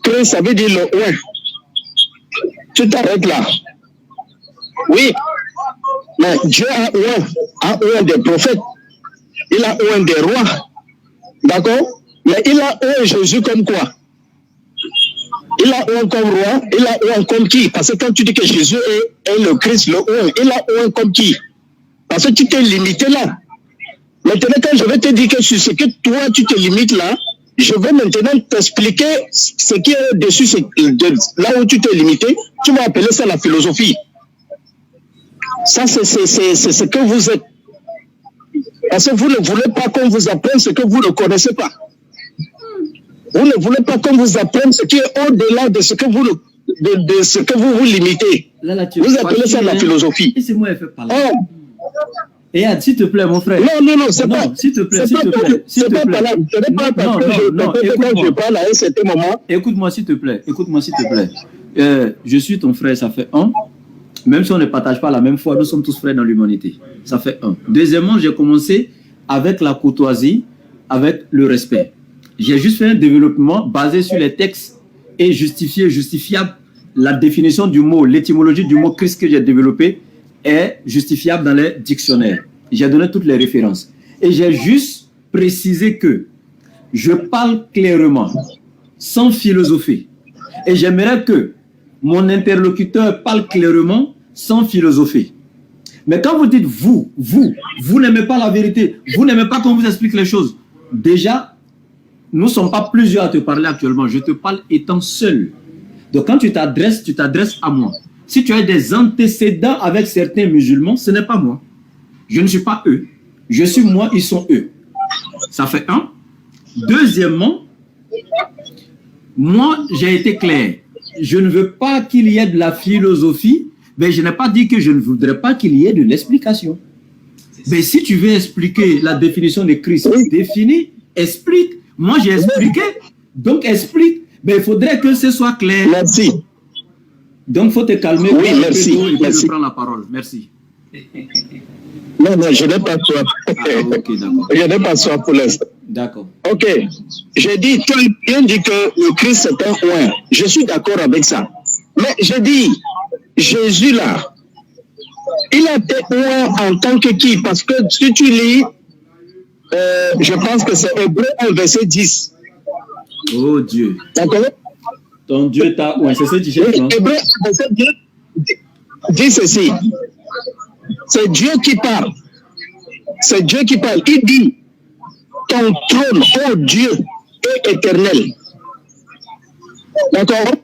que ça veut dire le oint, tu t'arrêtes là. Oui, mais Dieu a oint des prophètes, il a oint des rois, d'accord? Mais il a oint Jésus comme quoi? Il a oint comme roi, il a oint comme qui? Parce que quand tu dis que Jésus est le Christ, le oint, il a oint comme qui? Parce que tu t'es limité là. Maintenant, quand je vais te dire que sur ce que toi, tu te limites là, je vais maintenant t'expliquer ce qui est dessus, là où tu t'es limité, tu vas appeler ça la philosophie. Ça, c'est ce que vous êtes. Parce que vous ne voulez pas qu'on vous apprenne ce que vous ne connaissez pas. Vous ne voulez pas qu'on vous apprenne ce qui est au-delà de ce que vous, de ce que vous limitez. Là, vous appelez ça la philosophie. Et c'est moi qui fais parler. Et s'il te plaît, mon frère. Non, c'est pas. S'il te plaît, s'il te plaît. C'est pas valable. Ce n'est pas parce que je parle à un certain moment. Écoute-moi, s'il te plaît. Écoute-moi, s'il te plaît. Je suis ton frère, ça fait 1. Même si on ne partage pas la même foi, nous sommes tous frères dans l'humanité. Ça fait 1. Deuxièmement, j'ai commencé avec la courtoisie, avec le respect. J'ai juste fait un développement basé sur les textes et justifiable. La définition du mot, l'étymologie du mot Christ que j'ai développé est justifiable dans les dictionnaires. J'ai donné toutes les références. Et j'ai juste précisé que je parle clairement, sans philosophie. Et j'aimerais que mon interlocuteur parle clairement, sans philosophie. Mais quand vous dites vous n'aimez pas la vérité, vous n'aimez pas qu'on vous explique les choses. Déjà, nous ne sommes pas plusieurs à te parler actuellement. Je te parle étant seul. Donc quand tu t'adresses à moi. Si tu as des antécédents avec certains musulmans, ce n'est pas moi. Je ne suis pas eux. Je suis moi, ils sont eux. Ça fait 1. Deuxièmement, moi, j'ai été clair. Je ne veux pas qu'il y ait de la philosophie, mais je n'ai pas dit que je ne voudrais pas qu'il y ait de l'explication. Mais si tu veux expliquer la définition de Christ, définis, explique. Moi, j'ai expliqué, donc explique. Mais il faudrait que ce soit clair. Merci. Donc, il faut te calmer. Oui, merci. Je prends la parole. Merci. Non, je n'ai pas soif. Okay, je n'ai pas soif pour l'instant. D'accord. Ok. J'ai dit, tu as bien dit que le Christ est un oint. Je suis d'accord avec ça. Mais j'ai dit, Jésus là, il a été oint en tant que qui? Parce que si tu lis, je pense que c'est Hébreu 1, verset 10. Oh Dieu. D'accord? Ton Dieu t'a oint. C'est ce que tu cherches, non? Hébreu 1, verset 10 dit ceci. C'est Dieu qui parle. C'est Dieu qui parle. Il dit, ton trône, ô Dieu, est éternel. D'accord?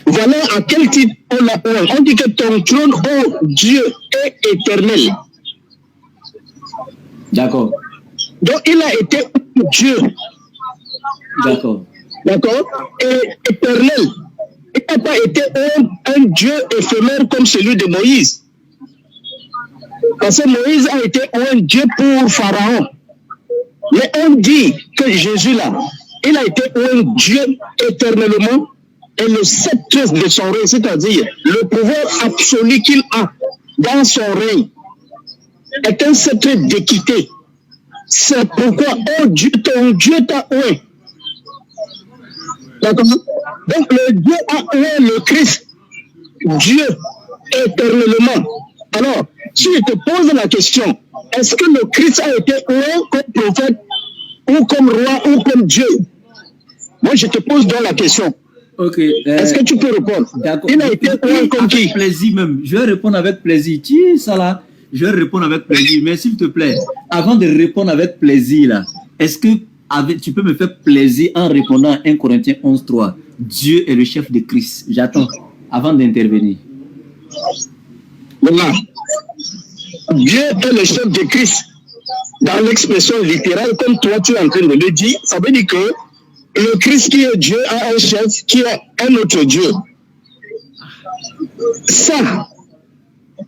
Voilà à quel titre on l'a. On dit que ton trône, ô Dieu, est éternel. D'accord. Donc il a été Dieu. D'accord. D'accord? Et éternel. Il n'a pas été un Dieu éphémère comme celui de Moïse. Parce que Moïse a été un Dieu pour Pharaon. Mais on dit que Jésus là, il a été un Dieu éternellement et le sceptre de son règne, c'est-à-dire le pouvoir absolu qu'il a dans son règne, est un sceptre d'équité. C'est pourquoi, oh Dieu, ton Dieu t'a oué. D'accord? Donc le Dieu a oué le Christ, Dieu éternellement. Alors, si je te pose la question, est-ce que le Christ a été oué comme prophète, ou comme roi, ou comme Dieu? Moi, je te pose donc la question. Ok. Est-ce que tu peux répondre? D'accord. Il a été oué comme qui? Avec plaisir même. Je vais répondre avec plaisir. Tu ça là, je vais répondre avec plaisir. Mais s'il te plaît, avant de répondre avec plaisir là, est-ce que tu peux me faire plaisir en répondant à 1 Corinthiens 11:3? Dieu est le chef de Christ. J'attends avant d'intervenir. Voilà. Dieu est le chef de Christ. Dans l'expression littérale, comme toi tu es en train de le dire, ça veut dire que le Christ qui est Dieu a un chef qui est un autre Dieu. Ça,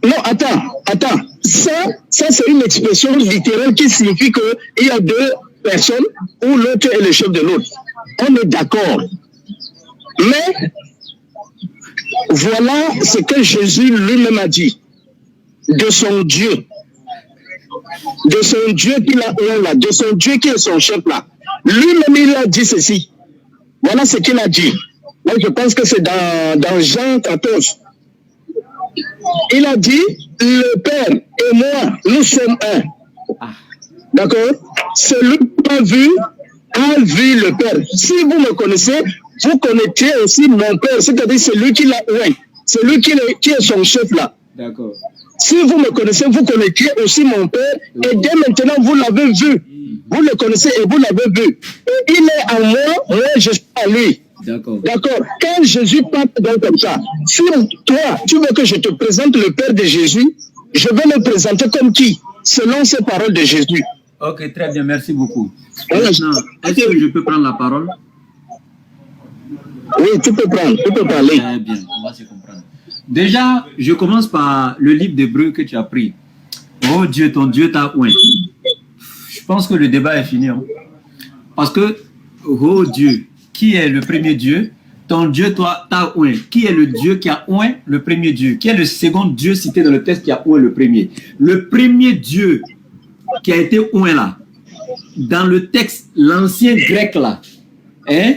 non, attends. Ça c'est une expression littérale qui signifie qu'il y a deux personnes où l'autre est le chef de l'autre. On est d'accord. Mais voilà ce que Jésus lui-même a dit de son Dieu. De son Dieu qu'il a là, de son Dieu qui est son chef là. Lui-même, il a dit ceci. Voilà ce qu'il a dit. Moi, je pense que c'est dans Jean 14. Il a dit, le Père et moi, nous sommes un. D'accord? Celui qui m'a vu, a vu le Père. Si vous me connaissez, vous connaissez aussi mon Père, c'est-à-dire celui qui l'a oué. Celui qui est son chef là. D'accord. Si vous me connaissez, vous connaîtrez aussi mon Père, et dès maintenant, vous l'avez vu. Vous le connaissez et vous l'avez vu. Et il est en moi, moi je suis en lui. D'accord. D'accord. Quand Jésus parle donc comme ça, si toi, tu veux que je te présente le Père de Jésus, je vais le présenter comme qui? Selon ces paroles de Jésus. Ok, très bien, merci beaucoup. Voilà. Maintenant, est-ce que je peux prendre la parole? Oui, tu peux prendre, tu peux parler. Très bien, on va se comprendre. Déjà, je commence par le livre d'Hébreux que tu as pris. Oh Dieu, ton Dieu t'a oint. Je pense que le débat est fini. Hein? Parce que, oh Dieu, qui est le premier Dieu? Ton Dieu, toi, t'a oint. Qui est le Dieu qui a oint le premier Dieu? Qui est le second Dieu cité dans le texte qui a oint le premier? Le premier Dieu qui a été oint là, dans le texte, l'ancien grec là, hein?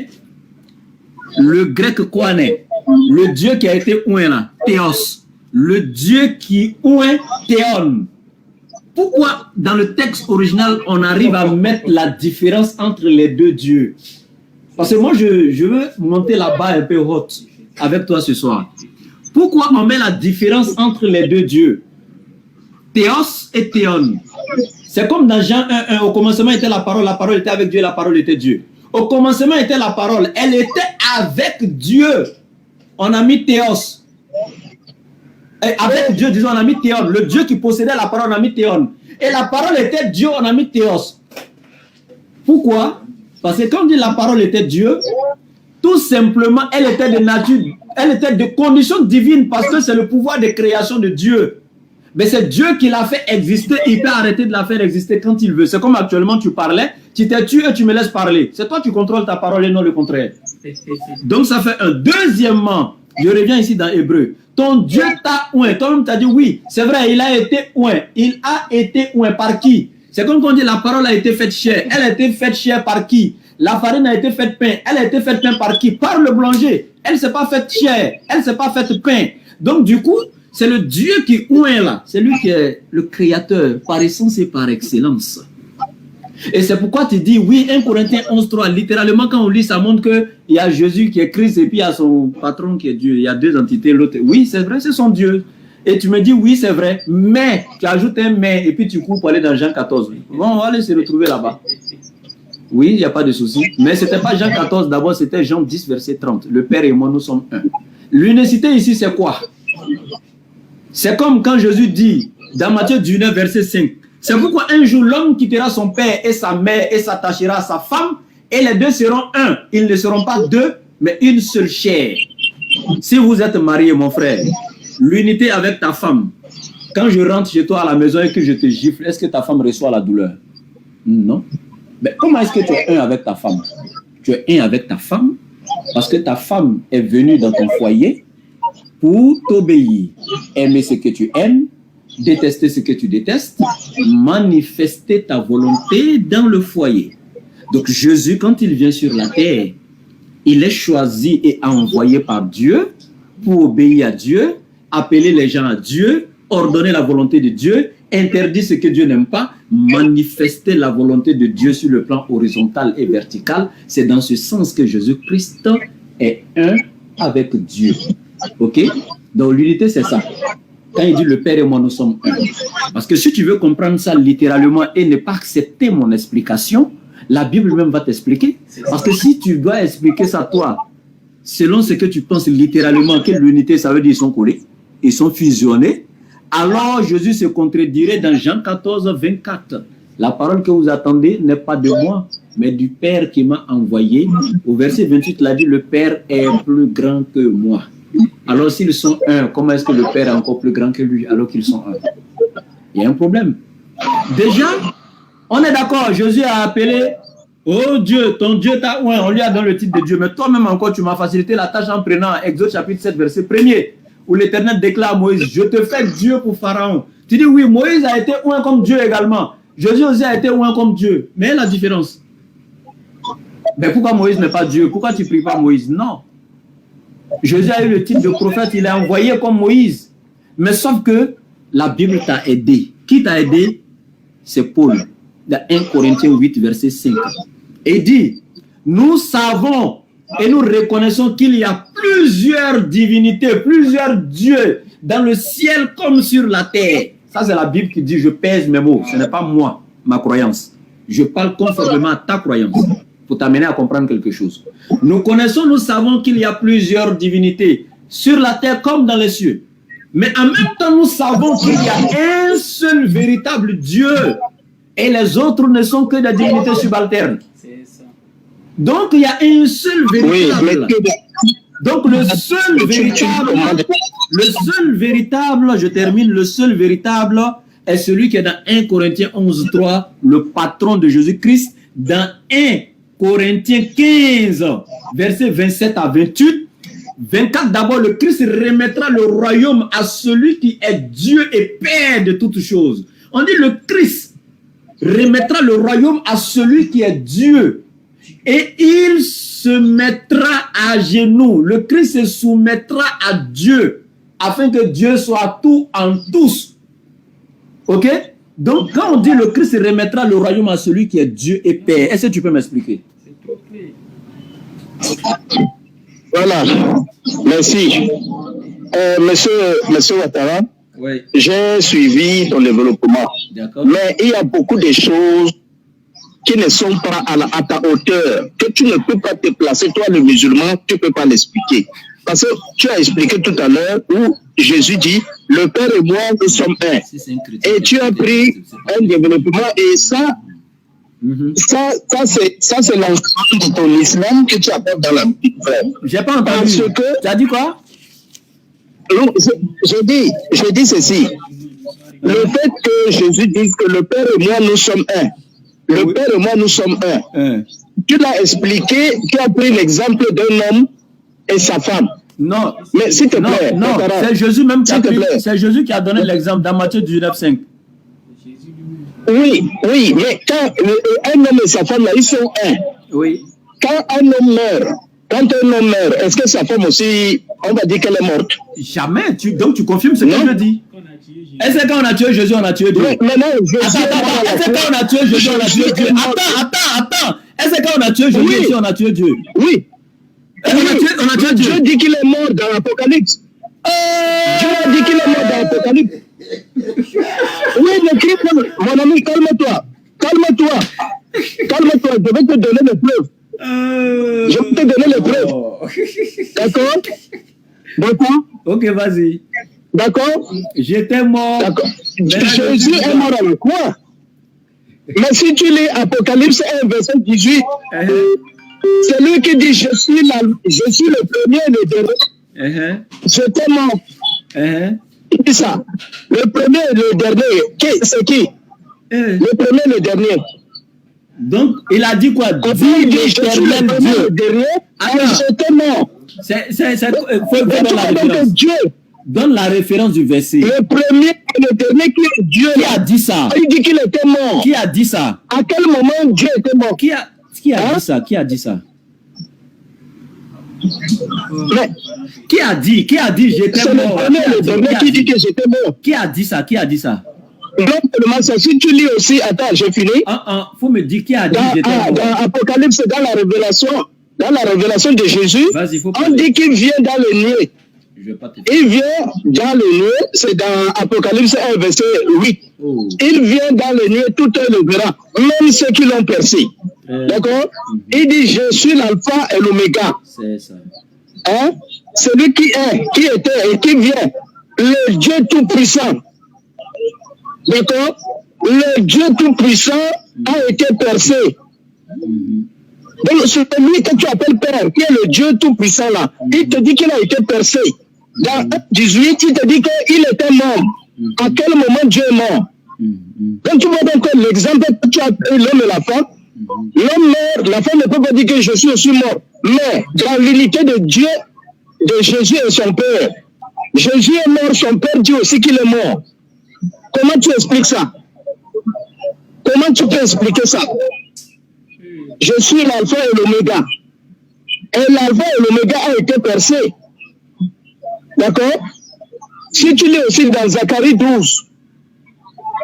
Le grec koané, le Dieu qui a été oint là, théos, le Dieu qui oint théon. Pourquoi dans le texte original on arrive à mettre la différence entre les deux dieux? Parce que moi je veux monter là-bas un peu haute avec toi ce soir. Pourquoi on met la différence entre les deux dieux? Théos et théon. C'est comme dans Jean 1:1, au commencement était la parole était avec Dieu, la parole était Dieu. Au commencement était la parole, elle était avec Dieu. On a mis théos. Et avec Dieu, disons, on a mis théon. Le Dieu qui possédait la parole, on a mis théon. Et la parole était Dieu, on a mis théos. Pourquoi? Parce que quand on dit la parole était Dieu, tout simplement, elle était de nature, elle était de condition divine parce que c'est le pouvoir de création de Dieu. Mais c'est Dieu qui l'a fait exister, il peut arrêter de la faire exister quand il veut. C'est comme actuellement tu parlais, tu t'es tué et tu me laisses parler. C'est toi qui contrôles ta parole et non le contraire. Donc ça fait un. Deuxièmement, je reviens ici dans Hébreu. Ton Dieu t'a oint. Toi-même t'as dit oui, c'est vrai, il a été oint. Il a été oint par qui? C'est comme quand on dit la parole a été faite chair. Elle a été faite chair par qui? La farine a été faite pain. Elle a été faite pain par qui? Par le boulanger. Elle ne s'est pas faite chair. Elle ne s'est pas faite pain. Donc du coup, c'est le Dieu qui oint là. C'est lui qui est le créateur par essence et par excellence. Et c'est pourquoi tu dis, oui, 1 Corinthiens 11:3, littéralement quand on lit, ça montre qu'il y a Jésus qui est Christ et puis il y a son patron qui est Dieu. Il y a deux entités, l'autre. Oui, c'est vrai, c'est son Dieu. Et tu me dis, oui, c'est vrai, mais, tu ajoutes un mais et puis tu cours pour aller dans Jean 14. Bon, on va aller se retrouver là-bas. Oui, il n'y a pas de souci. Mais ce n'était pas Jean 14, d'abord, c'était Jean 10, verset 30. Le Père et moi, nous sommes un. L'unicité ici, c'est quoi? C'est comme quand Jésus dit, dans Matthieu 19, verset 5, c'est pourquoi un jour l'homme quittera son père et sa mère et s'attachera à sa femme et les deux seront un. Ils ne seront pas deux, mais une seule chair. Si vous êtes marié, mon frère, l'unité avec ta femme, quand je rentre chez toi à la maison et que je te gifle, est-ce que ta femme reçoit la douleur? Non. Mais comment est-ce que tu es un avec ta femme? Tu es un avec ta femme parce que ta femme est venue dans ton foyer pour t'obéir, aimer ce que tu aimes, détester ce que tu détestes, manifester ta volonté dans le foyer. Donc Jésus, quand il vient sur la terre, il est choisi et envoyé par Dieu pour obéir à Dieu, appeler les gens à Dieu, ordonner la volonté de Dieu, interdire ce que Dieu n'aime pas, manifester la volonté de Dieu sur le plan horizontal et vertical. C'est dans ce sens que Jésus-Christ est un avec Dieu. Ok? Donc l'unité, c'est ça. Quand il dit le Père et moi, nous sommes un. Parce que si tu veux comprendre ça littéralement et ne pas accepter mon explication, la Bible même va t'expliquer. Parce que si tu dois expliquer ça toi, selon ce que tu penses littéralement, que l'unité, ça veut dire ils sont collés, ils sont fusionnés, alors Jésus se contredirait dans Jean 14, 24. La parole que vous attendez n'est pas de moi, mais du Père qui m'a envoyé. Au verset 28, il a dit, le Père est plus grand que moi. Alors s'ils sont un, comment est-ce que le Père est encore plus grand que lui alors qu'ils sont un? Il y a un problème. Déjà, on est d'accord, Jésus a appelé, oh Dieu, ton Dieu t'a oint, on lui a donné le titre de Dieu, mais toi-même encore tu m'as facilité la tâche en prenant Exode chapitre 7 verset 1er, où l'Éternel déclare à Moïse, je te fais Dieu pour Pharaon. Tu dis oui, Moïse a été oint comme Dieu également, Jésus aussi a été oint comme Dieu, mais la différence. Mais pourquoi Moïse n'est pas Dieu? Pourquoi tu ne pries pas Moïse? Non. Jésus a eu le titre de prophète, il est envoyé comme Moïse. Mais sauf que la Bible t'a aidé. Qui t'a aidé? C'est Paul, dans 1 Corinthiens 8, verset 5. Et dit, nous savons et nous reconnaissons qu'il y a plusieurs divinités, plusieurs dieux dans le ciel comme sur la terre. Ça, c'est la Bible qui dit, je pèse mes mots. Ce n'est pas moi, ma croyance. Je parle conformément à ta croyance. Pour t'amener à comprendre quelque chose. Nous connaissons, nous savons qu'il y a plusieurs divinités sur la terre comme dans les cieux. Mais en même temps, nous savons qu'il y a un seul véritable Dieu. Et les autres ne sont que des divinités subalternes. Donc, il y a un seul véritable. Donc, le seul véritable, je termine, le seul véritable est celui qui est dans 1 Corinthiens 11.3, le patron de Jésus-Christ, dans 1 Corinthiens 15, versets 27 à 28. 24, d'abord, le Christ remettra le royaume à celui qui est Dieu et Père de toutes choses. On dit le Christ remettra le royaume à celui qui est Dieu. Et il se mettra à genoux. Le Christ se soumettra à Dieu afin que Dieu soit tout en tous. Ok? Donc, quand on dit le Christ remettra le royaume à celui qui est Dieu et Père, est-ce que tu peux m'expliquer? Voilà. Merci. Monsieur Ouattara, oui. J'ai suivi ton développement. Mais il y a beaucoup de choses qui ne sont pas à ta hauteur, que tu ne peux pas te placer. Toi, le musulman, tu ne peux pas l'expliquer. Parce que tu as expliqué tout à l'heure où Jésus dit, le Père et moi, nous sommes un. Et tu as pris un développement et ça, ça c'est l'enseignement de ton islam que tu apportes dans la Bible. J'ai pas entendu. Tu as dit quoi? Non, je dis ceci. Le fait que Jésus dise que le Père et moi, nous sommes un. Le Père et moi, nous sommes un. Tu l'as expliqué, tu as pris l'exemple d'un homme et sa femme. Non. Mais s'il te plaît. Non, c'est Jésus même qui a pris, c'est Jésus qui a donné l'exemple dans Matthieu 19,5. Oui, mais quand un homme et sa femme, là, ils sont un. Oui. Quand un homme meurt, est-ce que sa femme aussi, on va dire qu'elle est morte? Jamais. Donc tu confirmes ce que je dis. Est-ce que quand on a tué Jésus, on a tué Dieu? Mais non, est-ce que quand on a tué Jésus, on a tué Dieu? Attends. Est-ce que quand on a tué Jésus, on a tué Dieu? Oui. On a tué Dieu. Dieu dit qu'il est mort dans l'Apocalypse. Dieu a dit qu'il est mort dans l'Apocalypse. Oui, le Christ, mon ami, calme-toi. Calme-toi. Je vais te donner les preuves. Je vais te donner les preuves. D'accord? D'accord? Ok, vas-y. D'accord? J'étais mort. D'accord. Jésus est mort avec quoi? Mais si tu lis Apocalypse 1, verset 18, c'est lui qui dit, je suis le premier et le dernier. J'étais mort. Il dit ça. Le premier et le dernier, c'est qui? Le premier et le dernier. Donc, il a dit quoi? Il dit, je suis le premier et le dernier, j'étais mort. Donne la référence du verset. Le premier et le dernier qui est Dieu. Qui a dit ça? Il dit qu'il était mort. Qui a dit ça? À quel moment Dieu était mort? Qui a dit ça? Qui a dit ça? Mais, qui a dit j'étais mort? C'est le premier et le dernier qui dit que j'étais mort. Qui a dit ça? Qui a dit ça? Non, si tu lis aussi, attends, j'ai fini. Faut me dire qui a dit j'étais mort. Dans Apocalypse, dans la révélation de Jésus, on dit qu'il vient dans le nuée. Il vient dans le nuée, c'est dans Apocalypse 1, verset 8. Oh. Il vient dans le nuée, tout le verra, même ceux qui l'ont percé. D'accord? Il dit, je suis l'alpha et l'oméga. C'est ça. Hein? Celui qui est, qui était et qui vient, le Dieu tout-puissant. D'accord? Le Dieu tout-puissant a été percé. Donc, c'est lui que tu appelles Père, qui est le Dieu tout-puissant là. Il te dit qu'il a été percé. Dans 18, il te dit qu'il était mort. À quel moment Dieu est mort? Donc, tu vois donc l'exemple que tu as pris, l'homme et la femme. L'homme meurt, la femme ne peut pas dire que je suis aussi mort. Mais, dans l'unité de Dieu, de Jésus et son Père, Jésus est mort, son Père dit aussi qu'il est mort. Comment tu expliques ça? Comment tu peux expliquer ça? Je suis l'alpha et l'oméga. Et l'alpha et l'oméga a été percé. D'accord? Si tu lis aussi dans Zacharie 12,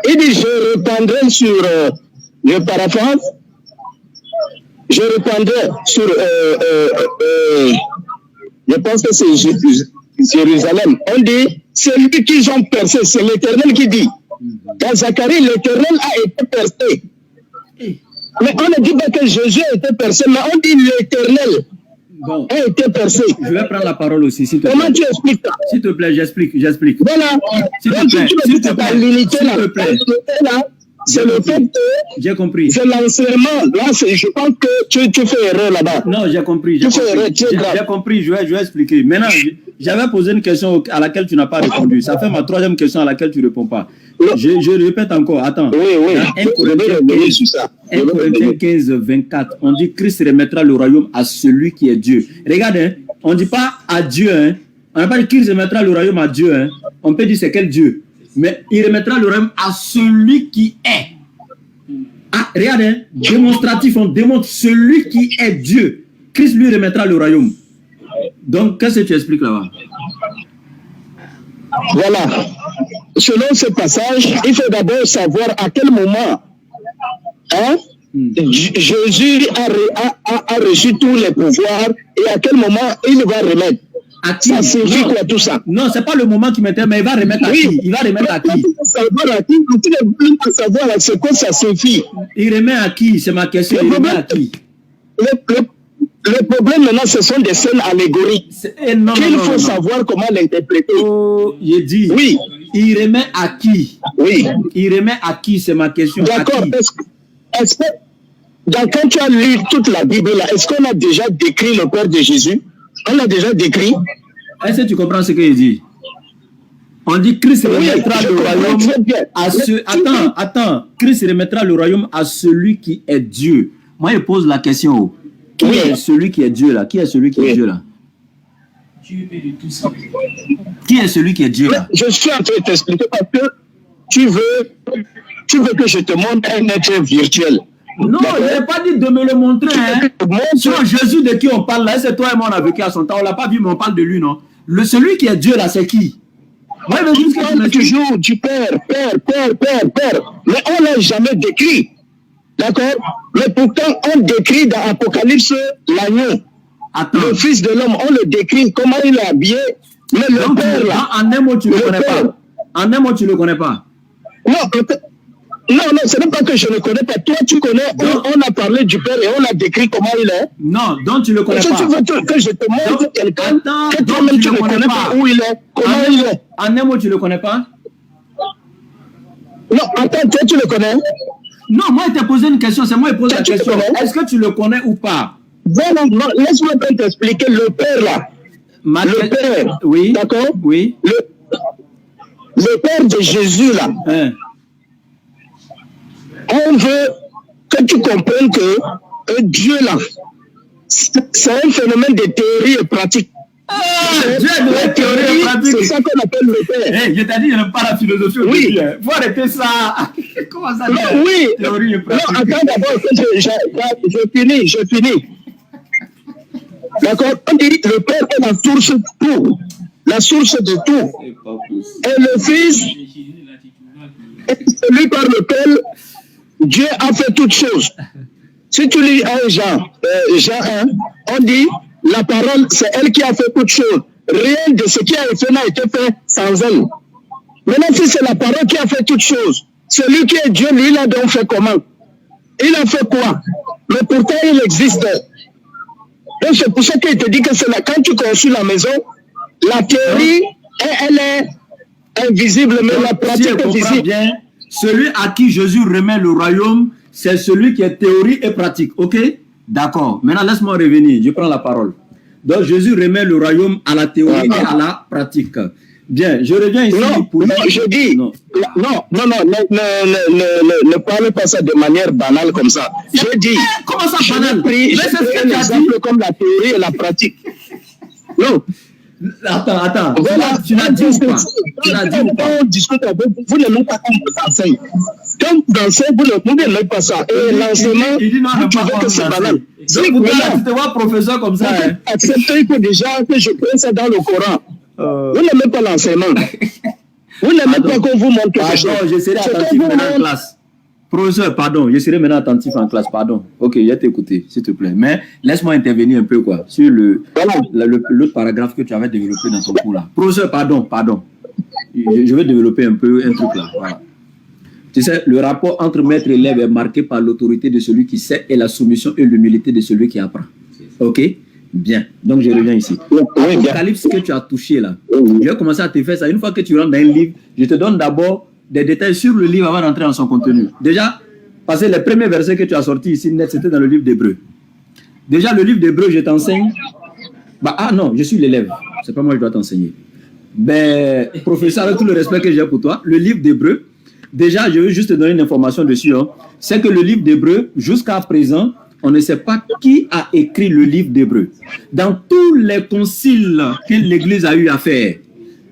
il dit, je répandrai sur, je paraphrase, je répandrai sur, je pense que c'est Jérusalem. On dit, celui qu'ils ont percé, c'est l'Éternel qui dit. Dans Zacharie, l'Éternel a été percé. Mais on ne dit pas que Jésus a été percé, mais on dit l'Éternel a été percé. Je vais prendre la parole aussi, s'il te plaît. Comment tu expliques ça? S'il te plaît, j'explique. Voilà. S'il te plaît, s'il te plaît. C'est le fait que j'ai compris. C'est l'enseignement. Là, je pense que tu fais erreur là-bas. Non, j'ai compris. J'ai compris, je vais expliquer. Maintenant, j'avais posé une question à laquelle tu n'as pas répondu. Ça fait ma troisième question à laquelle tu ne réponds pas. Je répète encore, attends. Oui. Dans 1 Corinthiens 15, 24, on dit Christ remettra le royaume à celui qui est Dieu. Regarde, hein, on ne dit pas à Dieu. Hein. On n'a pas dit Christ remettra le royaume à Dieu. Hein. On peut dire c'est quel Dieu. Mais il remettra le royaume à celui qui est. Ah, regarde, hein, démonstratif, on démontre celui qui est Dieu. Christ lui remettra le royaume. Donc, qu'est-ce que tu expliques là-bas? Voilà. Selon ce passage, il faut d'abord savoir à quel moment Jésus a reçu tous les pouvoirs et à quel moment il va remettre. Ça signifie quoi tout ça? Non, c'est pas le moment qui m'intéresse, mais il va remettre à qui? Il va remettre à qui? Savoir c'est quoi ça signifie. Il remet à qui? C'est ma question. Il remet à qui? Le problème maintenant, ce sont des scènes allégoriques. Il faut savoir comment l'interpréter. Oh, il dit. Oui. Il remet à qui? Oui. Il remet à qui? C'est ma question. D'accord. Est-ce que quand tu as lu toute la Bible, est-ce qu'on a déjà décrit le Père de Jésus? On l'a déjà décrit. Est-ce que tu comprends ce qu'il dit? On dit Christ remettra le royaume à ce... Attends. Christ remettra le royaume à celui qui est Dieu. Moi, je pose la question. Qui est celui qui est Dieu là? Qui est celui qui est Dieu là? Qui est celui qui est Dieu là? Je suis en train de t'expliquer parce que tu veux que je te montre un être virtuel. Non, je n'ai pas dit de me le montrer. Hein. Sur Jésus de qui on parle là, c'est toi et moi on a vécu à son temps. On ne l'a pas vu, mais on parle de lui, non? Celui qui est Dieu là, c'est qui? Moi, je dis que tu toujours du Père. Mais on ne l'a jamais décrit. D'accord? Mais pourtant, on décrit dans Apocalypse l'agneau. Le Fils de l'homme, on le décrit, comment il est habillé. Mais le Père là. En un mot, tu ne le connais pas. En un mot, tu ne le connais pas. Non, ce n'est pas que je ne connais pas. Toi, tu connais, on a parlé du Père et on a décrit comment il est. Non, donc tu ne le connais pas. Tu veux que je te montre quelqu'un que toi-même tu ne connais pas où il est, comment il est. En un mot, tu ne le connais pas? Non, attends, toi, tu le connais? Non, moi, je t'ai posé une question, c'est moi qui pose la question. Est-ce que tu le connais ou pas? Non, laisse-moi t'expliquer le Père là. Le Père, oui. D'accord? Oui. Le Père de Jésus là. On veut que tu comprennes que Dieu là, c'est un phénomène de théorie et pratique. Dieu est de théorie et pratique. C'est ça qu'on appelle le Père. Je t'ai dit, je n'aime pas la philosophie. Oui. Il faut arrêter ça. Comment ça? Non, oui. Théorie et pratique. Non, attends d'abord que je finis. D'accord? On dit le Père est la source de tout. La source de tout. Et le Fils est celui par lequel Dieu a fait toutes choses. Si tu lis Jean 1, on dit la parole, c'est elle qui a fait toutes choses. Rien de ce qui a été fait n'a été fait sans elle. Maintenant, si c'est la parole qui a fait toutes choses, celui qui est Dieu, lui, il a donc fait comment? Il a fait quoi? Mais pourtant, il existe. Donc, c'est pour ça qu'il te dit que c'est là, quand tu construis la maison, la théorie, elle est invisible, mais la pratique est visible. Bien, celui à qui Jésus remet le royaume, c'est celui qui est théorie et pratique. Ok? D'accord. Maintenant, laisse-moi revenir. Je prends la parole. Donc, Jésus remet le royaume à la théorie et à la pratique. Bien, je reviens ici pour... Non, je dis... Non, ne parle pas ça de manière banale comme ça. Je dis... Comment ça, banal? Je prends un exemple comme la théorie et la pratique. Non. Attends. Voilà, tu l'as dit ou pas? Tu l'as dit ou pas? On discute avec vous, vous n'aimez pas comme vous enseignez. Quand vous enseignez, vous n'aimez pas ça. Et l'enseignement, tu veux que c'est banal. Si vous te vois professeur comme ça... Acceptez que déjà, que je prenne ça dans le Coran. Vous n'aimez pas l'enseignement. Vous n'aimez pas qu'on vous montre quelque chose. Pardon, je serai attentif maintenant en classe. Professeur, pardon, je serai maintenant attentif en classe, pardon. Ok, je vais t'écouter, s'il te plaît. Mais laisse-moi intervenir un peu, sur l'autre paragraphe que tu avais développé dans ton cours là. Professeur, pardon. je vais développer un peu un truc là. Voilà. Tu sais, le rapport entre maître et élève est marqué par l'autorité de celui qui sait et la soumission et l'humilité de celui qui apprend. Ok? Bien. Donc, je reviens ici. Apocalypse que tu as touché là, je vais commencer à te faire ça. Une fois que tu rentres dans un livre, je te donne d'abord des détails sur le livre avant d'entrer dans son contenu. Déjà, parce que les premiers versets que tu as sortis ici, net, c'était dans le livre d'Hébreu. Déjà, le livre d'Hébreu, je t'enseigne. Ah non, je suis l'élève. C'est pas moi qui dois t'enseigner. Ben, professeur, avec tout le respect que j'ai pour toi, le livre d'Hébreu, déjà, je veux juste te donner une information dessus. Hein. C'est que le livre d'Hébreu, jusqu'à présent, on ne sait pas qui a écrit le livre d'Hébreu. Dans tous les conciles que l'Église a eu à faire,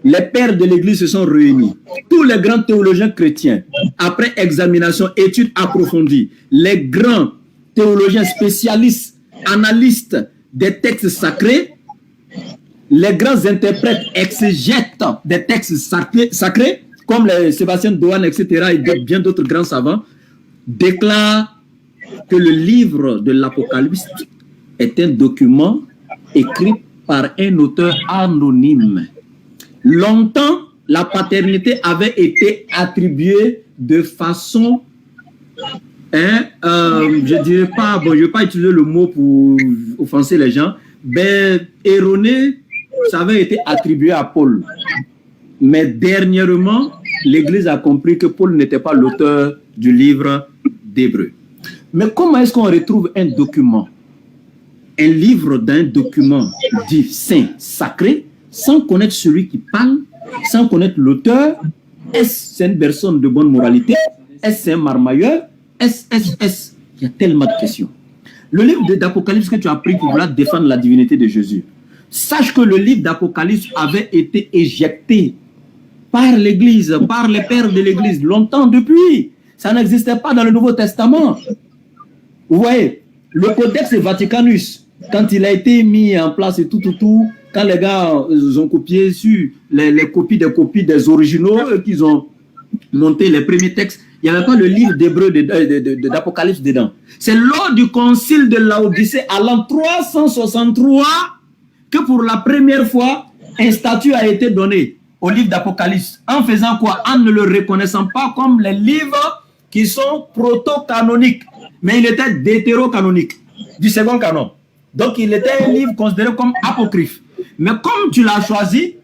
les pères de l'Église se sont réunis. Tous les grands théologiens chrétiens, après examination, étude approfondie, les grands théologiens spécialistes, analystes des textes sacrés, les grands interprètes, exégètes des textes sacrés, comme les Sébastien Doan, etc., et bien d'autres grands savants, déclarent que le livre de l'Apocalypse est un document écrit par un auteur anonyme. Longtemps, la paternité avait été attribuée de façon, je dirais pas, bon, je ne vais pas utiliser le mot pour offenser les gens, mais erroné, ça avait été attribué à Paul. Mais dernièrement, l'Église a compris que Paul n'était pas l'auteur du livre d'Hébreu. Mais comment est-ce qu'on retrouve un document, un livre d'un document dit saint, sacré, sans connaître celui qui parle, sans connaître l'auteur? Est-ce une personne de bonne moralité? Est-ce un marmailleur? Est-ce Il y a tellement de questions. Le livre d'Apocalypse que tu as pris pour vouloir défendre la divinité de Jésus, sache que le livre d'Apocalypse avait été éjecté par l'Église, par les pères de l'Église, longtemps depuis. Ça n'existait pas dans le Nouveau Testament. Vous voyez, le Codex Vaticanus, quand il a été mis en place et tout, quand les gars ont copié sur les copies des originaux, qu'ils ont monté les premiers textes, il n'y avait pas le livre d'Hébreu d'Apocalypse dedans. C'est lors du concile de Laodicée, à l'an 363, que pour la première fois, un statut a été donné au livre d'Apocalypse. En faisant quoi? En ne le reconnaissant pas comme les livres qui sont proto-canoniques. Mais il était d'hétéro-canonique, du second canon. Donc, il était un livre considéré comme apocryphe. Mais comme tu l'as choisi,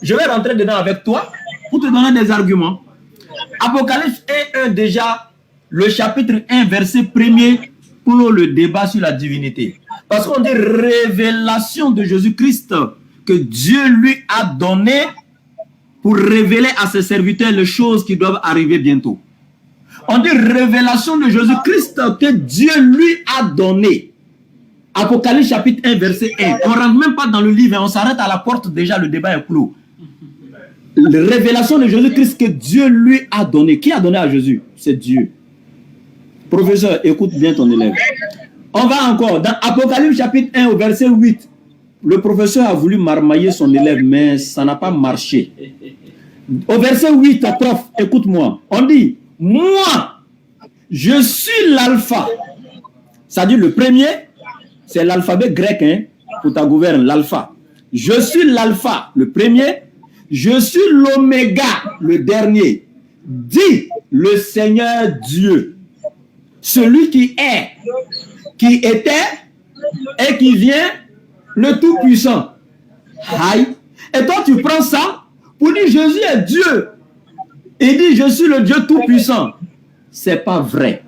je vais rentrer dedans avec toi pour te donner des arguments. Apocalypse 1, déjà, le chapitre 1, verset 1er, clôt le débat sur la divinité. Parce qu'on dit révélation de Jésus-Christ que Dieu lui a donné pour révéler à ses serviteurs les choses qui doivent arriver bientôt. On dit révélation de Jésus-Christ que Dieu lui a donné. Apocalypse chapitre 1, verset 1. On ne rentre même pas dans le livre, on s'arrête à la porte, déjà le débat est clos. La révélation de Jésus-Christ que Dieu lui a donné. Qui a donné à Jésus? C'est Dieu. Professeur, écoute bien ton élève. On va encore dans Apocalypse chapitre 1 au verset 8. Le professeur a voulu marmailler son élève, mais ça n'a pas marché. Au verset 8, prof, écoute-moi. On dit, moi, je suis l'alpha. Ça dit le premier, c'est l'alphabet grec, hein, pour ta gouverne, l'alpha. Je suis l'alpha, le premier. Je suis l'oméga, le dernier. Dit le Seigneur Dieu. Celui qui est, qui était et qui vient, le Tout-Puissant. Aïe. Et toi, tu prends ça pour dire Jésus est Dieu. Il dit je suis le Dieu Tout-Puissant. C'est pas vrai.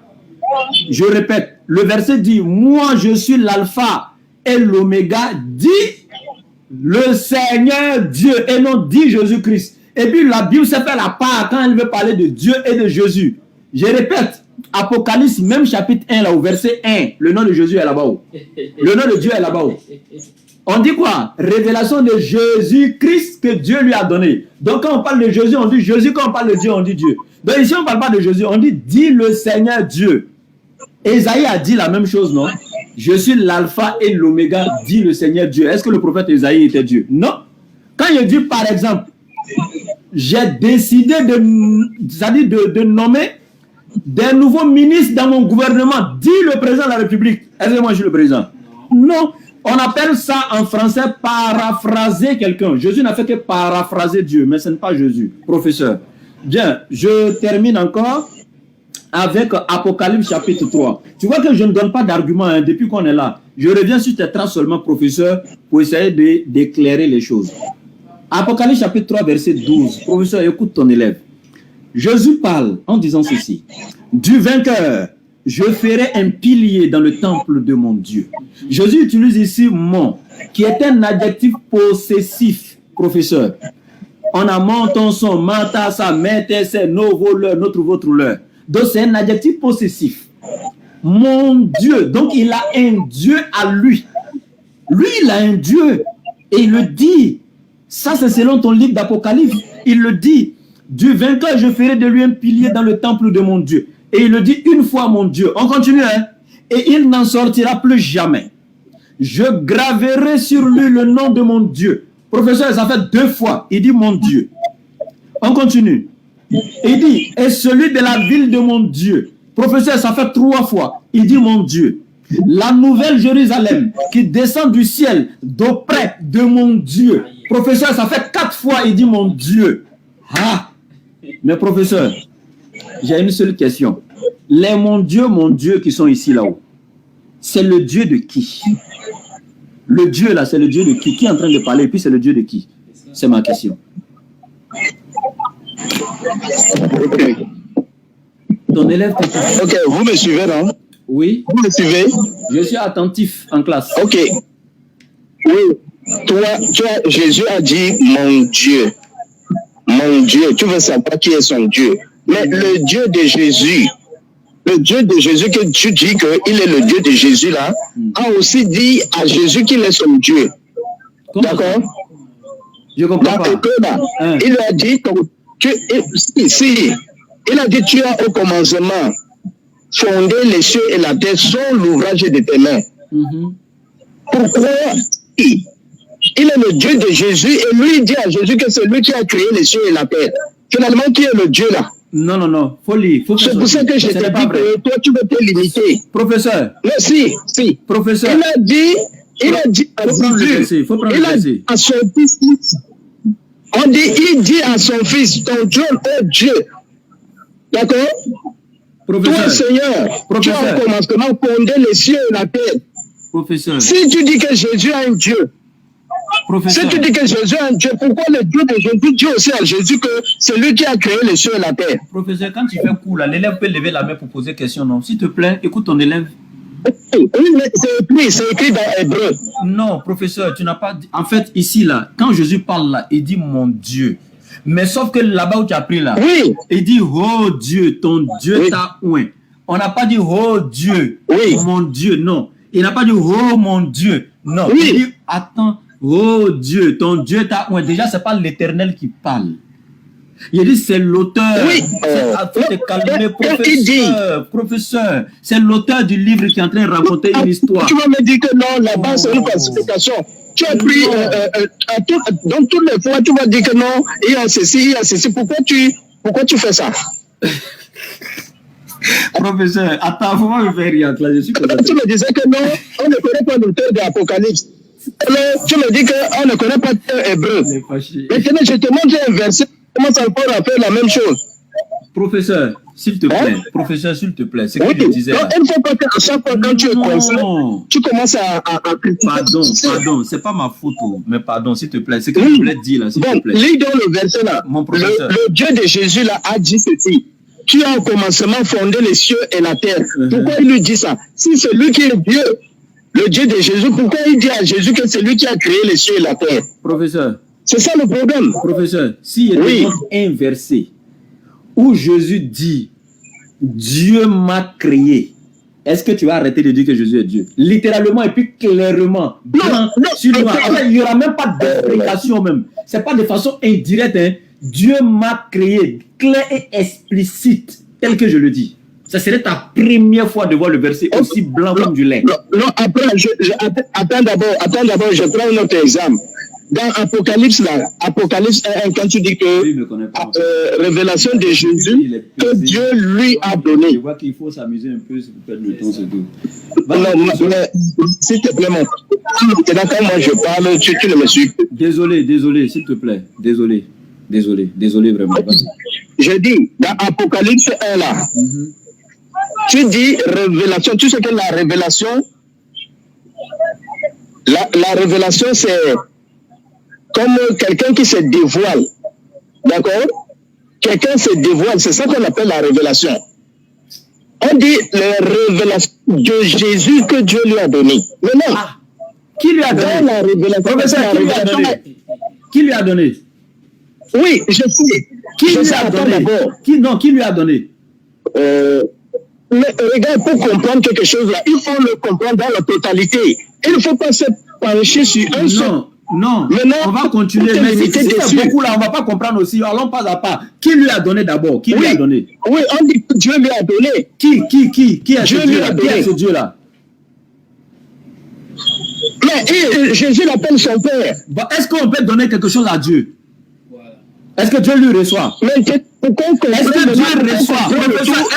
Je répète, le verset dit moi je suis l'alpha et l'oméga, dit le Seigneur Dieu et non dit Jésus-Christ. Et puis la Bible s'est fait la part quand elle veut parler de Dieu et de Jésus. Je répète, Apocalypse, même chapitre 1, là, au verset 1, le nom de Jésus est là-bas. Le nom de Dieu est là-bas. On dit quoi? Révélation de Jésus-Christ que Dieu lui a donné. Donc quand on parle de Jésus, on dit Jésus. Quand on parle de Dieu, on dit Dieu. Donc ici, on ne parle pas de Jésus, on dit le Seigneur Dieu. Ésaïe a dit la même chose, non? Je suis l'alpha et l'oméga, dit le Seigneur Dieu. Est-ce que le prophète Ésaïe était Dieu? Non. Quand il dit, par exemple, j'ai décidé de nommer des nouveaux ministres dans mon gouvernement, dit le président de la République. Est-ce que moi je suis le président? Non. On appelle ça en français paraphraser quelqu'un. Jésus n'a fait que paraphraser Dieu, mais ce n'est pas Jésus, professeur. Bien, je termine encore avec Apocalypse chapitre 3. Tu vois que je ne donne pas d'argument hein, depuis qu'on est là. Je reviens sur tes traces seulement, professeur, pour essayer d'éclairer les choses. Apocalypse chapitre 3, verset 12. Professeur, écoute ton élève. Jésus parle en disant ceci. Du vainqueur, je ferai un pilier dans le temple de mon Dieu. Jésus utilise ici mon, qui est un adjectif possessif, professeur. On a mon, ton, son, mata, sa, mette, c'est, nos, vos, leur, notre, votre, leur. Donc c'est un adjectif possessif. Mon Dieu. Donc il a un Dieu à lui. Lui, il a un Dieu. Et il le dit. Ça, c'est selon ton livre d'Apocalypse. Il le dit. Du vainqueur, je ferai de lui un pilier dans le temple de mon Dieu. Et il le dit une fois, mon Dieu. On continue, hein. Et il n'en sortira plus jamais. Je graverai sur lui le nom de mon Dieu. Professeur, ça fait 2 fois. Il dit mon Dieu. On continue. Il dit, et celui de la ville de mon Dieu. Professeur, ça fait 3 fois. Il dit mon Dieu. La nouvelle Jérusalem qui descend du ciel d'auprès de mon Dieu. Professeur, ça fait 4 fois. Il dit mon Dieu. Ah. Mais professeur, j'ai une seule question. Les mon Dieu qui sont ici là-haut, c'est le Dieu de qui? Le Dieu là, c'est le Dieu de qui? Qui est en train de parler? Et puis c'est le Dieu de qui? C'est ma question. Ok. Ton élève... Ok, vous me suivez, non? Oui. Vous me suivez? Je suis attentif en classe. Ok. Oui. Jésus a dit mon Dieu. Mon Dieu. Tu veux savoir qui est son Dieu. Mais le Dieu de Jésus, que tu dis qu'il est le Dieu de Jésus là, a aussi dit à Jésus qu'il est son Dieu. D'accord? Je comprends pas. Là, il a dit il a dit tu as au commencement fondé les cieux et la terre sont l'ouvrage de tes mains. Pourquoi il est le Dieu de Jésus et lui dit à Jésus que c'est lui qui a créé les cieux et la terre. Finalement, qui est le Dieu là? Non. C'est pour ça que je t'ai dit que toi, tu veux te limiter. Professeur. Mais si. Professeur. Il a dit à Jésus, il a dit à son fils, il dit à son fils, ton Dieu, oh Dieu. D'accord? Toi, Seigneur, tu as au commencement fondé les cieux et la terre. Professeur. Si tu dis que Jésus a un Dieu, si tu dis que Jésus a un Dieu, pourquoi le Dieu de Jésus dit aussi à Jésus que c'est lui qui a créé les cieux et la terre? Professeur, quand tu fais cours là, l'élève peut lever la main pour poser question, non? S'il te plaît, écoute ton élève. Oui, mais c'est écrit dans Hébreu. Non, professeur, tu n'as pas dit... En fait, ici là, quand Jésus parle là, il dit mon Dieu. Mais sauf que là-bas où tu as pris là, il dit oh Dieu, ton Dieu t'a oint. On n'a pas dit oh Dieu, mon Dieu, non. Il n'a pas dit oh mon Dieu, non. Il dit attends. Oh Dieu, ton Dieu t'a oint. Déjà, ce n'est pas l'Éternel qui parle. Il dit c'est l'auteur. Calmer, professeur. C'est l'auteur du livre qui est en train de raconter une histoire. Tu vas me dire que non, là-bas c'est une falsification. Tu as pris dans toutes les fois, tu vas dire que non, il y a ceci. Pourquoi tu fais ça? Professeur, attends, faut pas me faire rire. Là, je suis tu me disais que non, on ne connaît pas l'auteur de l'Apocalypse. Alors, tu me dis qu'on ne connaît pas Hébreu. Maintenant, je te montre un verset, commence encore à faire la même chose. Professeur, s'il te plaît. Professeur, s'il te plaît. C'est ce que je disais. Non, il ne faut pas qu'à chaque fois quand tu es conscient, tu commences à Pardon, c'est pas ma faute. Mais pardon, s'il te plaît. C'est ce que je voulais dire là, s'il te plaît. Lis dans le verset là. Mon professeur. Le Dieu de Jésus là a dit ceci. Tu as au commencement fondé les cieux et la terre. Pourquoi il lui dit ça? Si c'est lui qui est Dieu, le Dieu de Jésus, pourquoi il dit à Jésus que c'est lui qui a créé les cieux et la terre? Professeur. C'est ça le problème. Professeur, s'il y a un verset où Jésus dit Dieu m'a créé, est-ce que tu vas arrêter de dire que Jésus est Dieu? Littéralement et puis clairement. Non. Il n'y aura même pas d'explication même. Ce n'est pas de façon indirecte. Hein. Dieu m'a créé, clair et explicite, tel que je le dis. Ça serait ta première fois de voir le verset aussi blanc comme du lait. Non, après, attends d'abord, je prends un autre exemple. dans Apocalypse, là, Apocalypse 1, quand tu dis que révélation de Jésus, que Dieu lui a donné. Je vois qu'il faut s'amuser un peu, si vous perdez le temps, c'est tout. Non, mais s'il te plaît, maintenant quand moi je parle, tu ne me suis plus. Désolé, s'il te plaît. Désolé vraiment. Je dis, dans Apocalypse 1 là, tu dis révélation, tu sais que la révélation, la révélation c'est comme quelqu'un qui se dévoile, d'accord? Quelqu'un se dévoile, c'est ça qu'on appelle la révélation. On dit la révélation de Jésus que Dieu lui a donné. Maintenant, qui lui a donné? La révélation, professeur, qui lui a donné? Oui, je sais. Qui lui a donné? Qui lui a donné? Mais regarde, pour comprendre quelque chose là, il faut le comprendre dans la totalité. Il ne faut pas se pencher sur un seul. Non, maintenant, on va continuer. Mais si c'est beaucoup là, on ne va pas comprendre aussi. Allons pas à pas. Qui lui a donné d'abord? Qui lui a donné? Oui, on dit que Dieu lui a donné. Qui est Dieu lui a donné. Qui est ce Dieu-là? Mais Jésus l'appelle son Père. Bon, est-ce qu'on peut donner quelque chose à Dieu? Est-ce que Dieu lui reçoit? Est-ce que Dieu reçoit?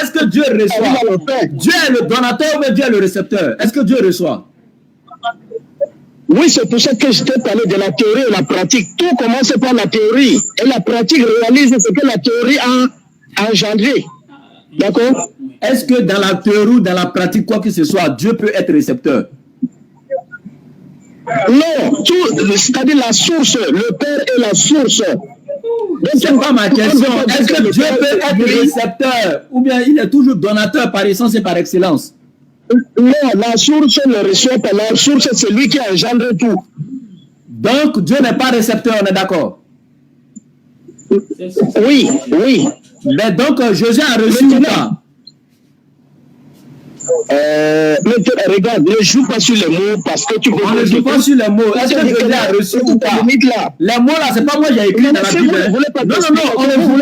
Est-ce que Dieu reçoit? Dieu est le donateur ou Dieu est le récepteur? Est-ce que Dieu reçoit? Oui, c'est pour ça que je t'ai parlé de la théorie et la pratique. Tout commence par la théorie. Et la pratique réalise ce que la théorie a engendré. D'accord? Est-ce que dans la théorie ou dans la pratique, quoi que ce soit, Dieu peut être récepteur? Non, c'est-à-dire la source, le Père est la source. C'est pas ma question. Est-ce que Dieu peut être récepteur ou bien il est toujours donateur par essence et par excellence? Non, la source ne reçoit pas. La source, c'est lui qui engendre tout. Donc, Dieu n'est pas récepteur, on est d'accord? Oui. Mais donc, Jésus a reçu ou pas? Regarde, ne joue pas sur les mots parce que tu peux. On ne joue pas sur les mots. Est-ce que Jésus a reçu ou pas? Les mots là, c'est pas moi qui ai écrit dans la Bible. Non, on est voulu.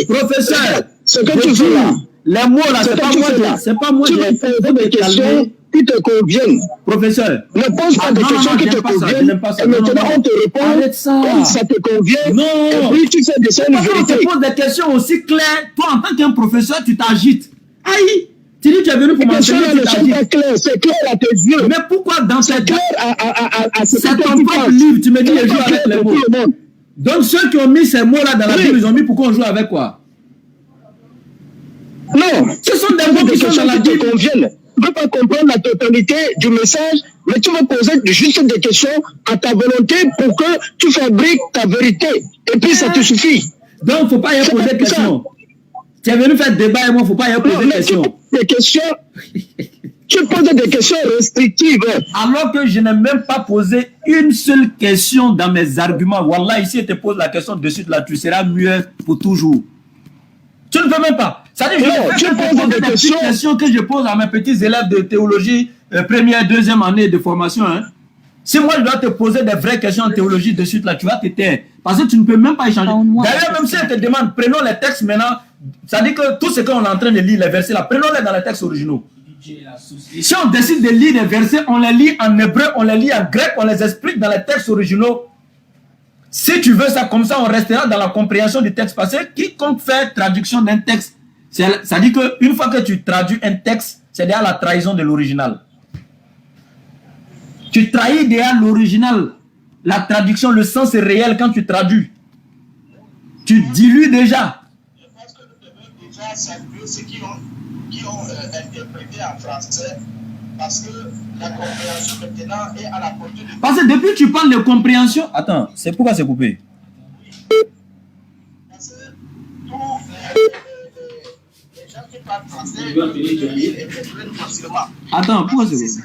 Professeur, ce que tu fais là. Les mots là, c'est pas moi qui ai fait des questions qui te conviennent. Professeur, ne pose pas des questions qui te conviennent. Et maintenant, on te répond comme ça te convient. Non. Et puis tu fais des scènes vérités. Tu poses des questions aussi claires. Toi, en tant qu'un professeur, tu t'agites. Aïe! Tu dis que tu es venu pour m'enseigner, tu t'agites. C'est clair à tes yeux. Mais pourquoi dans cette... C'est clair à ce que c'est ton propre livre, tu me dis les jouer avec les mots. Donc ceux qui ont mis ces mots-là dans la Bible, ils ont mis pourquoi on joue avec quoi? Non, ce sont des mots qui sont dans la Bible. Tu ne peux pas comprendre la totalité du message, mais tu vas poser juste des questions à ta volonté pour que tu fabriques ta vérité. Et puis ça te suffit. Donc il ne faut pas y poser de questions. Tu es venu faire débat et moi, il ne faut pas y poser de questions. Tu poses des questions restrictives. Alors que je n'ai même pas posé une seule question dans mes arguments. Wallah, ici, je te pose la question de suite là, tu seras mieux pour toujours. Tu ne peux même pas. C'est-à-dire, tu poses des questions que je pose à mes petits élèves de théologie, première, deuxième année de formation. Hein. Si moi, je dois te poser des vraies questions en théologie de suite là, tu vas te taire. Parce que tu ne peux même pas échanger. D'ailleurs, même si je te demande, prenons les textes maintenant, c'est-à-dire que tout ce qu'on est en train de lire, les versets là, prenons-les dans les textes originaux. Si on décide de lire les versets, on les lit en hébreu, on les lit en grec, on les explique dans les textes originaux. Si tu veux ça comme ça, on restera dans la compréhension du texte. Parce que quiconque fait traduction d'un texte, ça dit qu'une fois que tu traduis un texte, c'est déjà la trahison de l'original. Tu trahis déjà l'original. La traduction, le sens est réel quand tu traduis. Tu dilues déjà. Je pense que nous devons déjà saluer ceux qui ont interprété en français. Parce que la compréhension maintenant est à la portée de... Parce que depuis que tu parles de compréhension... Attends, c'est pourquoi c'est coupé? Parce que tous les gens qui parlent français, ils comprennent facilement. Attends, pourquoi c'est coupé?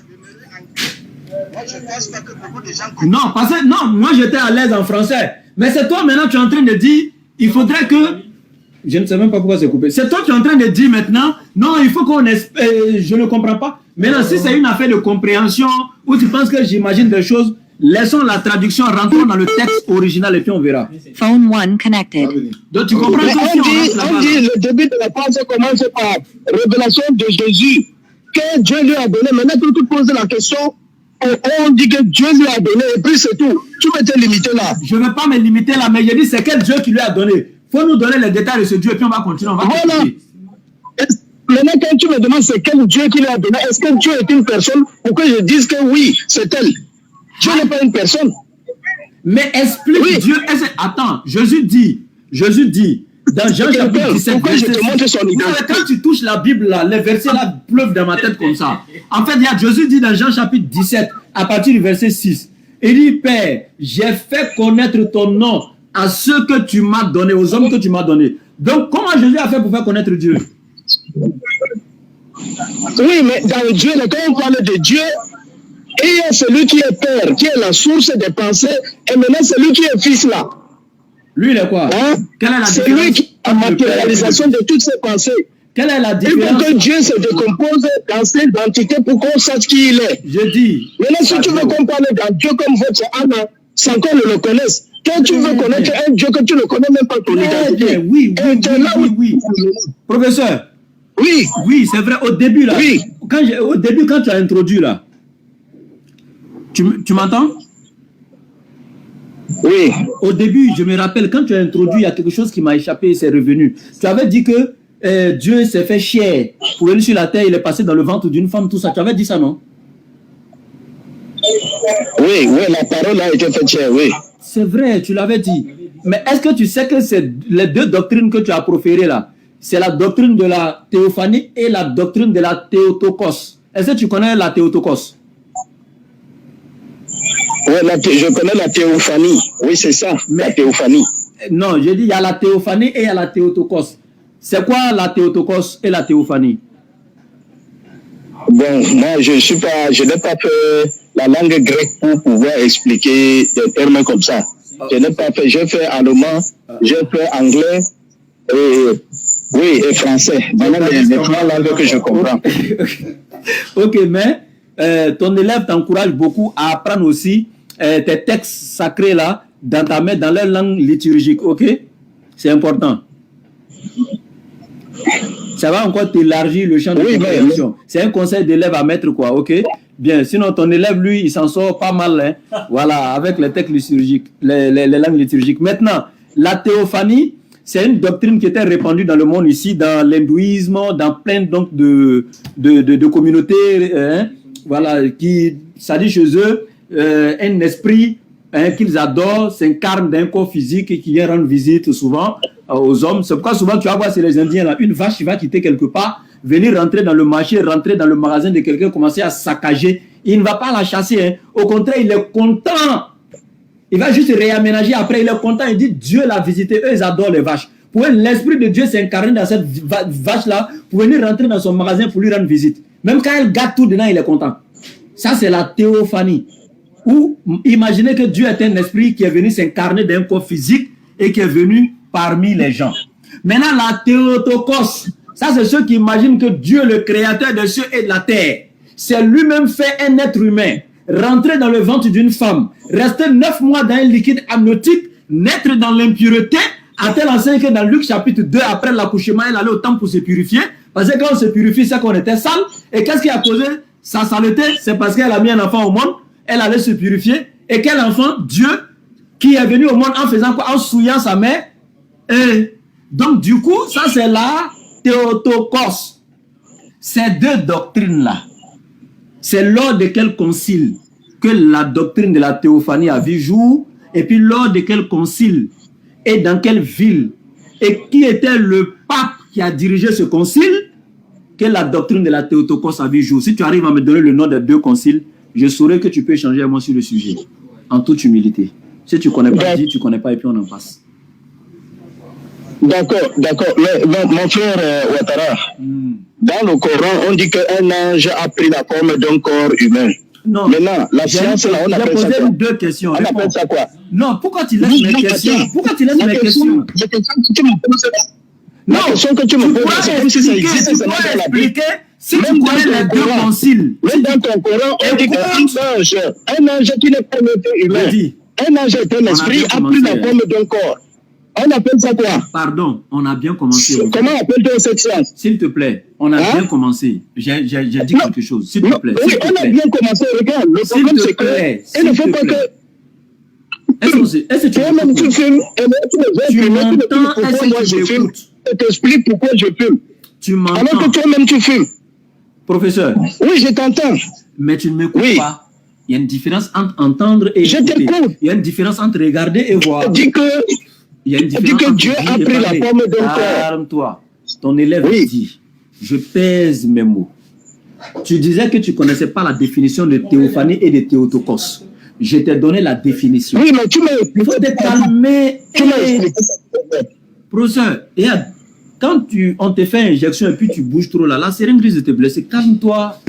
Moi, je pense pas que beaucoup de gens... Non, parce que... Non, moi j'étais à l'aise en français. Mais c'est toi maintenant, tu es en train de dire... Il faudrait que... Je ne sais même pas pourquoi c'est coupé. C'est toi qui es en train de dire maintenant... Non, il faut qu'on... je ne comprends pas. Maintenant, si c'est une affaire de compréhension, ou tu penses que j'imagine des choses, laissons la traduction, rentrons dans le texte original et puis on verra. Phone 1 connected. Donc tu comprends que on dit le début de la phrase commence par révélation de Jésus que Dieu lui a donné. Maintenant que tu poses la question, on dit que Dieu lui a donné et puis c'est tout. Tu peux te limiter là. Je ne veux pas me limiter là, mais je dis c'est quel Dieu qui lui a donné. Il faut nous donner les détails de ce Dieu et puis on va continuer. Voilà. Maintenant, quand tu me demandes c'est quel Dieu qui lui a donné, est-ce que Dieu est une personne pour que je dise que oui, c'est elle? Dieu n'est pas une personne. Mais explique Dieu. Attends, Jésus dit, dans Jean chapitre 17, quand tu touches la Bible là, les versets là pleuvent dans ma tête comme ça. En fait, Jésus dit dans Jean chapitre 17, à partir du verset 6, il dit, Père, j'ai fait connaître ton nom à ceux que tu m'as donné, aux hommes que tu m'as donné. Donc, comment Jésus a fait pour faire connaître Dieu? Oui, mais dans Dieu, quand on parle de Dieu, il y a celui qui est Père, qui est la source des pensées, et maintenant celui qui est Fils là. Lui, il est quoi? Quelle est la c'est lui qui a la matérialisation de toutes ses pensées. Quelle est la différence? Il faut que Dieu se décompose dans ses entités pour qu'on sache qui il est. Je dis. Maintenant, si tu veux qu'on parle d'un Dieu comme votre Anna, sans qu'on ne le connaisse, quand tu veux connaître un Dieu que tu ne connais même pas ton identité. Oui. Professeur. Oui. Oui, c'est vrai. Au début, là. Oui. Quand tu as introduit, là. Tu m'entends? Oui. Au début, je me rappelle, quand tu as introduit, il y a quelque chose qui m'a échappé et c'est revenu. Tu avais dit que Dieu s'est fait chair. Pour venir sur la terre, il est passé dans le ventre d'une femme, tout ça. Tu avais dit ça, non? Oui, la parole a été faite chair, oui. C'est vrai, tu l'avais dit. Mais est-ce que tu sais que c'est les deux doctrines que tu as proférées là? C'est la doctrine de la théophanie et la doctrine de la théotokos. Est-ce que tu connais la théotokos? Oui, je connais la théophanie. Oui, c'est ça, la théophanie. Non, je dis il y a la théophanie et il y a la théotokos. C'est quoi la théotokos et la théophanie? Bon, moi, je n'ai pas fait la langue grecque pour pouvoir expliquer des termes comme ça. Je n'ai pas fait, j'ai fait allemand, j'ai fait anglais, et français. Voilà les trois langues que je comprends. Ok, mais ton élève t'encourage beaucoup à apprendre aussi tes textes sacrés là, dans leur langue liturgique, ok? C'est important. Ça va encore t'élargir le champ de compréhension. C'est un conseil d'élève à mettre, quoi, ok? Bien, sinon ton élève, lui, il s'en sort pas mal, hein? Voilà, avec les textes liturgiques, les langues liturgiques. Maintenant, la théophanie, c'est une doctrine qui était répandue dans le monde ici, dans l'hindouisme, dans plein donc de communautés, hein? Voilà, qui, ça dit chez eux, un esprit qu'ils adorent s'incarne d'un corps physique et qui vient rendre visite souvent aux hommes. C'est pourquoi souvent tu vas voir, c'est les Indiens là, une vache qui va quitter quelque part, venir rentrer dans le marché, rentrer dans le magasin de quelqu'un, commencer à saccager. Il ne va pas la chasser, hein. Au contraire, il est content. Il va juste réaménager après, il est content, il dit Dieu l'a visité, eux ils adorent les vaches. Pour eux, l'esprit de Dieu s'incarne dans cette vache là pour venir rentrer dans son magasin pour lui rendre visite. Même quand elle gâte tout dedans, il est content. Ça c'est la théophanie. Ou imaginez que Dieu est un esprit qui est venu s'incarner d'un corps physique et qui est venu parmi les gens. Maintenant, la théotokos, ça c'est ceux qui imaginent que Dieu, le créateur des cieux et de la terre, c'est lui-même fait un être humain, rentrer dans le ventre d'une femme, rester 9 mois dans un liquide amniotique, naître dans l'impureté, à tel enseigne que dans Luc chapitre 2, après l'accouchement, elle allait au temple pour se purifier, parce que quand on se purifie, c'est qu'on était sale. Et qu'est-ce qui a causé sa saleté? C'est parce qu'elle a mis un enfant au monde, elle allait se purifier. Et quel enfant? Dieu, qui est venu au monde en faisant quoi? En souillant sa mère. Et donc, du coup, ça c'est la théotokos. Ces deux doctrines-là, c'est lors de quel concile que la doctrine de la théophanie a vu jour, et puis lors de quel concile et dans quelle ville, et qui était le pape qui a dirigé ce concile, que la doctrine de la théotokos a vu jour. Si tu arrives à me donner le nom des deux conciles, je saurais que tu peux échanger avec moi sur le sujet, en toute humilité. Si tu ne connais pas, dis, tu ne connais pas, et puis on en passe. D'accord. Mon frère Ouattara, dans le Coran, on dit qu'un ange a pris la forme d'un corps humain. Non. Maintenant, la science, là, on appelle ça quoi? Deux questions. On appelle ça quoi? Non, pourquoi tu laisses mes questions? Pourquoi tu laisses mes questions? La question que tu me poses, la question que tu me poses, c'est comme si ça existait seulement dans la Bible. Si tu connais les deux conciles. Même dans ton Coran, on dit qu'un ange qui n'est pas un être humain, un ange est un esprit, a pris la forme d'un corps. On appelle ça quoi? Pardon, on a bien commencé. Comment appelle-t-on cette science? S'il te plaît, on a bien commencé. J'ai dit quelque chose. S'il te plaît. Oui, on a bien commencé. Regarde, le problème c'est que il ne faut pas que... Est-ce que toi-même tu filmes et tu m'entends? Est-ce pourquoi moi que je tu filme? écoutes? Je t'explique pourquoi je filme. Tu m'entends? Alors que toi-même tu filmes. Professeur. Oui, je t'entends. Mais tu ne m'écoutes pas. Il y a une différence entre entendre et je écouter. t'écoute. Il y a une différence entre regarder et voir. Dis que, il y a une différence entre Dieu a pris la forme d'un corps. Calme-toi. Ton élève dit, je pèse mes mots. Tu disais que tu ne connaissais pas la définition de théophanie et de théotokos. Je t'ai donné la définition. Oui, mais tu m'as expliqué. Il faut te calmer. Tu m'as expliqué. Professeur, quand on te fait injection et puis tu bouges trop là, la seringue risque de te blesser. Calme-toi.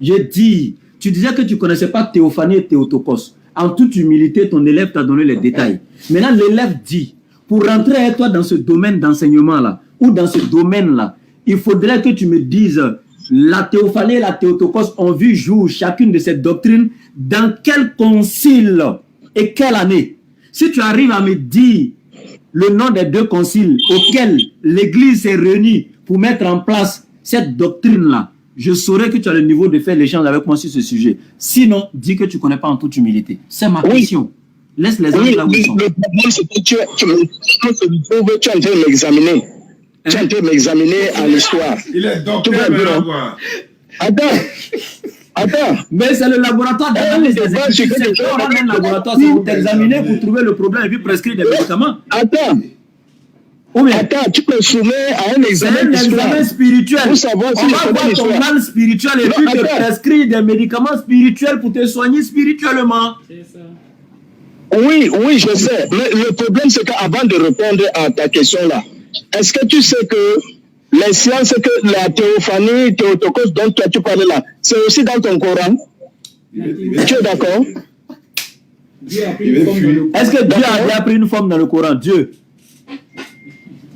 J'ai dit, tu disais que tu ne connaissais pas théophanie et théotokos. En toute humilité, ton élève t'a donné les détails. Maintenant, l'élève dit, pour rentrer avec toi dans ce domaine d'enseignement-là, ou dans ce domaine-là, il faudrait que tu me dises, la théophanie et la théotokos ont vu jour chacune de ces doctrines dans quel concile et quelle année. Si tu arrives à me dire le nom des deux conciles auxquels l'Église s'est réunie pour mettre en place cette doctrine-là, je saurais que tu as le niveau de faire l'échange avec moi sur ce sujet. Sinon, dis que tu ne connais pas en toute humilité. C'est ma question. Laisse les autres là où ils sont. Le problème, c'est que tu es en train de m'examiner. Tu es en train de m'examiner en histoire. Il est docteur, quoi. Attends. Mais c'est le laboratoire d'analyse des écrits. C'est un laboratoire, c'est pour t'examiner, pour trouver le problème et puis prescrire des médicaments. Attends, tu peux soumettre à un examen. C'est un examen spirituel. Pour savoir si on va voir ton âme spirituel et puis te prescrire des médicaments spirituels pour te soigner spirituellement. C'est ça. Oui, je sais. Mais le problème, c'est qu'avant de répondre à ta question là, est-ce que tu sais que les sciences, que la théophanie, théotokos dont toi tu parlais là, c'est aussi dans ton Coran? Tu es d'accord? Est-ce que Dieu a bien pris une forme dans le Coran? Dieu?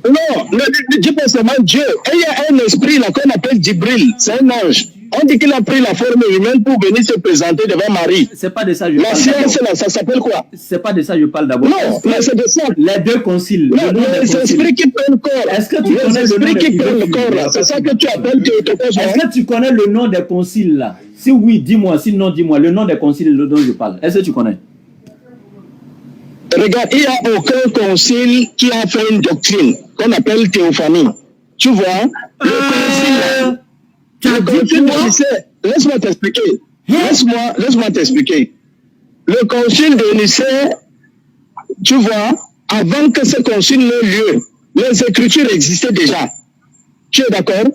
Non, ne dis pas seulement Dieu. Il y a un esprit là qu'on appelle Djibril, c'est un ange. On dit qu'il a pris la forme humaine pour venir se présenter devant Marie. C'est pas de ça que je parle. La science là, ça s'appelle quoi? C'est pas de ça que je parle d'abord. Non, mais c'est de ça. Les deux conciles. Non, les esprits qui prennent le corps. Est-ce que tu connais le nom qui prennent le corps là? C'est ça que tu appelles théotokos. Est-ce que tu connais le nom des conciles là? Si oui, dis-moi. Sinon, dis-moi. Le nom des conciles dont je parle. Est-ce que tu connais? Regarde, il n'y a aucun concile qui a fait une doctrine qu'on appelle théophanie. Tu vois? Le concile de Nicée, laisse-moi t'expliquer. Laisse-moi t'expliquer. Le concile de Nicée, tu vois, avant que ce concile n'ait lieu, les écritures existaient déjà. Tu es d'accord?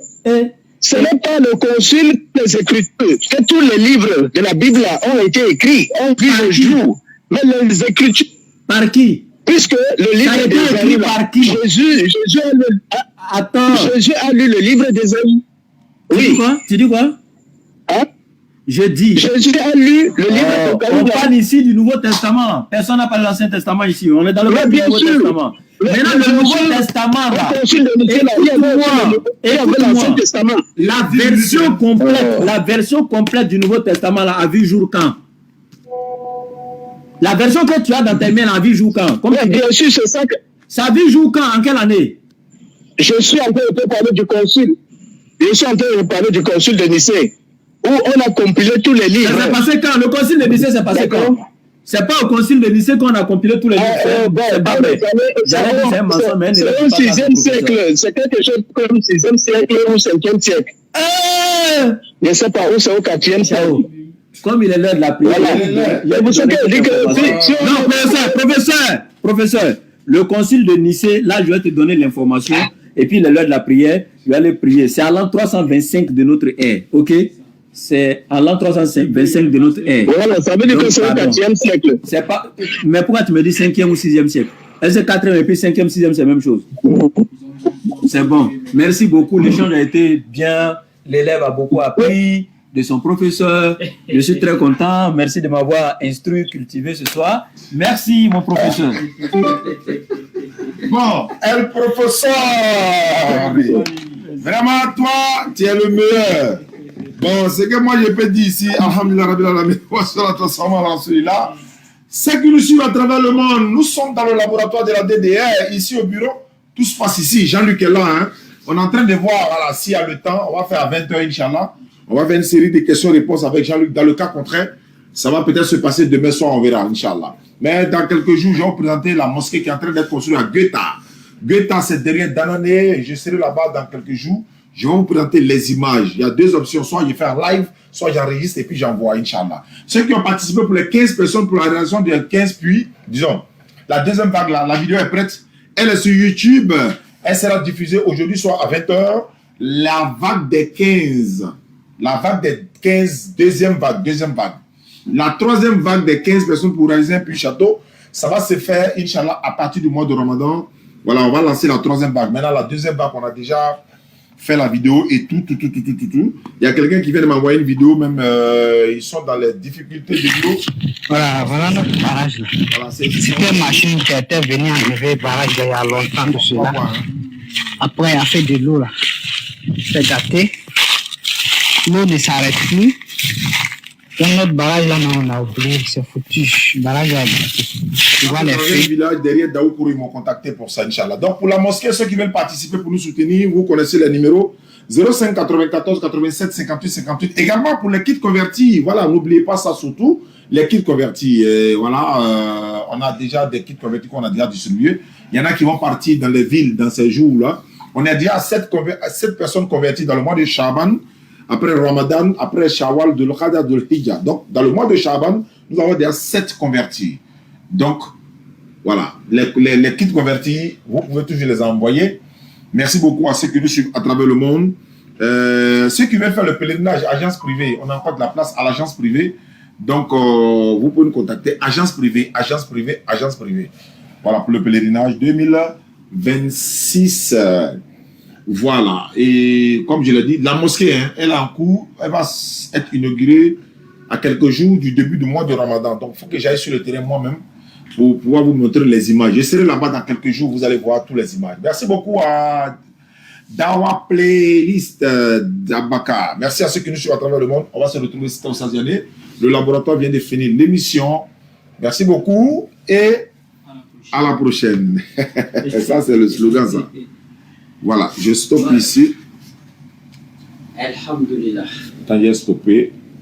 Ce n'est pas le concile des écritures, que tous les livres de la Bible ont été écrits, ont vu le jour. Mais les écritures. Par qui? Puisque le livre d'Ésaïe, par qui? Jésus a lu le livre d'Ésaïe. Oui. Tu dis quoi? Je dis. Jésus a lu le livre d'Ésaïe. On parle ici du Nouveau Testament. Personne n'a parlé de l'Ancien Testament ici. On est dans le Nouveau Testament. Maintenant, le Nouveau Testament, là. Écoute-moi. La version complète du Nouveau Testament, là, a vu jour quand? La version que tu as dans tes mains a vu jour quand? Bien sûr, c'est ça que... Ça a vu jour quand? En quelle année? Je suis en train de te parler du concile. Je suis en train de parler du concile de Nicée, où on a compilé tous les livres. Ça s'est passé quand? Le concile de Nicée s'est passé quand? C'est pas au concile de Nicée qu'on a compilé tous les livres. C'est pas vrai. C'est au 6e siècle. C'est quelque chose comme 6e siècle ou 5e siècle. Je ne sais pas où, c'est au 4e siècle. Comme il est l'heure de la prière. Non, professeur, le concile de Nicée, là, je vais te donner l'information. Et puis, il est l'heure de la prière, je vais aller prier. C'est à l'an 325 de notre ère, ok? C'est à l'an 325 de notre ère. Voilà, ça veut dire que c'est au 4e siècle. Pas... Mais pourquoi tu me dis 5e ou 6e siècle? Est-ce que 4e et puis 5e, 6e, c'est la même chose? C'est bon. Merci beaucoup. L'échange a été bien. L'élève a beaucoup appris de son professeur. Je suis très content. Merci de m'avoir instruit, cultivé ce soir. Merci, mon professeur. Bon, el professeur. Vraiment, toi, tu es le meilleur. Bon, ce que moi je peux dire ici, alhamdulillah, rabbil alamin, wa salatu wassalamu ala rasulillah. Ceux qui nous suivent à travers le monde, nous sommes dans le laboratoire de la DDR, ici au bureau. Tout se passe ici. Jean-Luc est là. Hein. On est en train de voir voilà, s'il y a le temps. On va faire à 20h, Inch'Allah. On va faire une série de questions-réponses avec Jean-Luc. Dans le cas contraire, ça va peut-être se passer demain soir, on verra, Inch'Allah. Mais dans quelques jours, je vais vous présenter la mosquée qui est en train d'être construite à Goethe. Goethe, c'est derrière Danone. Je serai là-bas dans quelques jours. Je vais vous présenter les images. Il y a deux options. Soit je fais un live, soit j'enregistre et puis j'envoie, Inch'Allah. Ceux qui ont participé pour les 15 personnes pour la réalisation des 15 puits, disons, la deuxième vague, la vidéo est prête. Elle est sur YouTube. Elle sera diffusée aujourd'hui, soit à 20h. La vague des 15. La vague des 15, deuxième vague. La troisième vague des 15 personnes pour réaliser un puits château, ça va se faire, Inch'Allah, à partir du mois de Ramadan. Voilà, on va lancer la troisième vague. Maintenant, la deuxième vague, on a déjà fait la vidéo et tout. Il y a quelqu'un qui vient de m'envoyer une vidéo, même ils sont dans les difficultés de l'eau. Voilà notre barrage là. Voilà, c'était une machine qui était venue enlever le barrage il y a longtemps de cela. Après, elle a fait de l'eau là. C'est daté. L'eau ne s'arrête plus. Dans notre barrage là, on a oublié, c'est foutu. Le barrage là, tu vois les feux. Village derrière Daoukourou, ils m'ont contacté pour ça, Inch'Allah. Donc pour la mosquée, ceux qui veulent participer pour nous soutenir, vous connaissez les numéros 05 94 87 58 58. Également pour les kits convertis, voilà, n'oubliez pas ça surtout, les kits convertis. Voilà, on a déjà des kits convertis qu'on a déjà distribués. Il y en a qui vont partir dans les villes dans ces jours-là. On est déjà à 7 personnes converties dans le mois de Shaban. Après Ramadan, après Shawwal, de l'Qadar, de l'Hijjah. Donc, dans le mois de Shaban, nous avons déjà 7 convertis. Donc, voilà, les kits convertis, vous pouvez toujours les envoyer. Merci beaucoup à ceux qui nous suivent à travers le monde. Ceux qui veulent faire le pèlerinage, agence privée, on a encore de la place à l'agence privée. Donc, vous pouvez nous contacter, agence privée. Voilà, pour le pèlerinage 2026. Voilà, et comme je l'ai dit, la mosquée, hein, elle est en cours, elle va être inaugurée à quelques jours du début du mois de Ramadan. Donc, il faut que j'aille sur le terrain moi-même pour pouvoir vous montrer les images. Je serai là-bas dans quelques jours, vous allez voir toutes les images. Merci beaucoup à Dawa Playlist d'Abaka. Merci à ceux qui nous suivent à travers le monde. On va se retrouver cette année. Le laboratoire vient de finir l'émission. Merci beaucoup et à la prochaine. Ça, c'est le slogan, ça. Voilà, je stoppe ici. Alhamdulillah. Quand j'ai stoppé,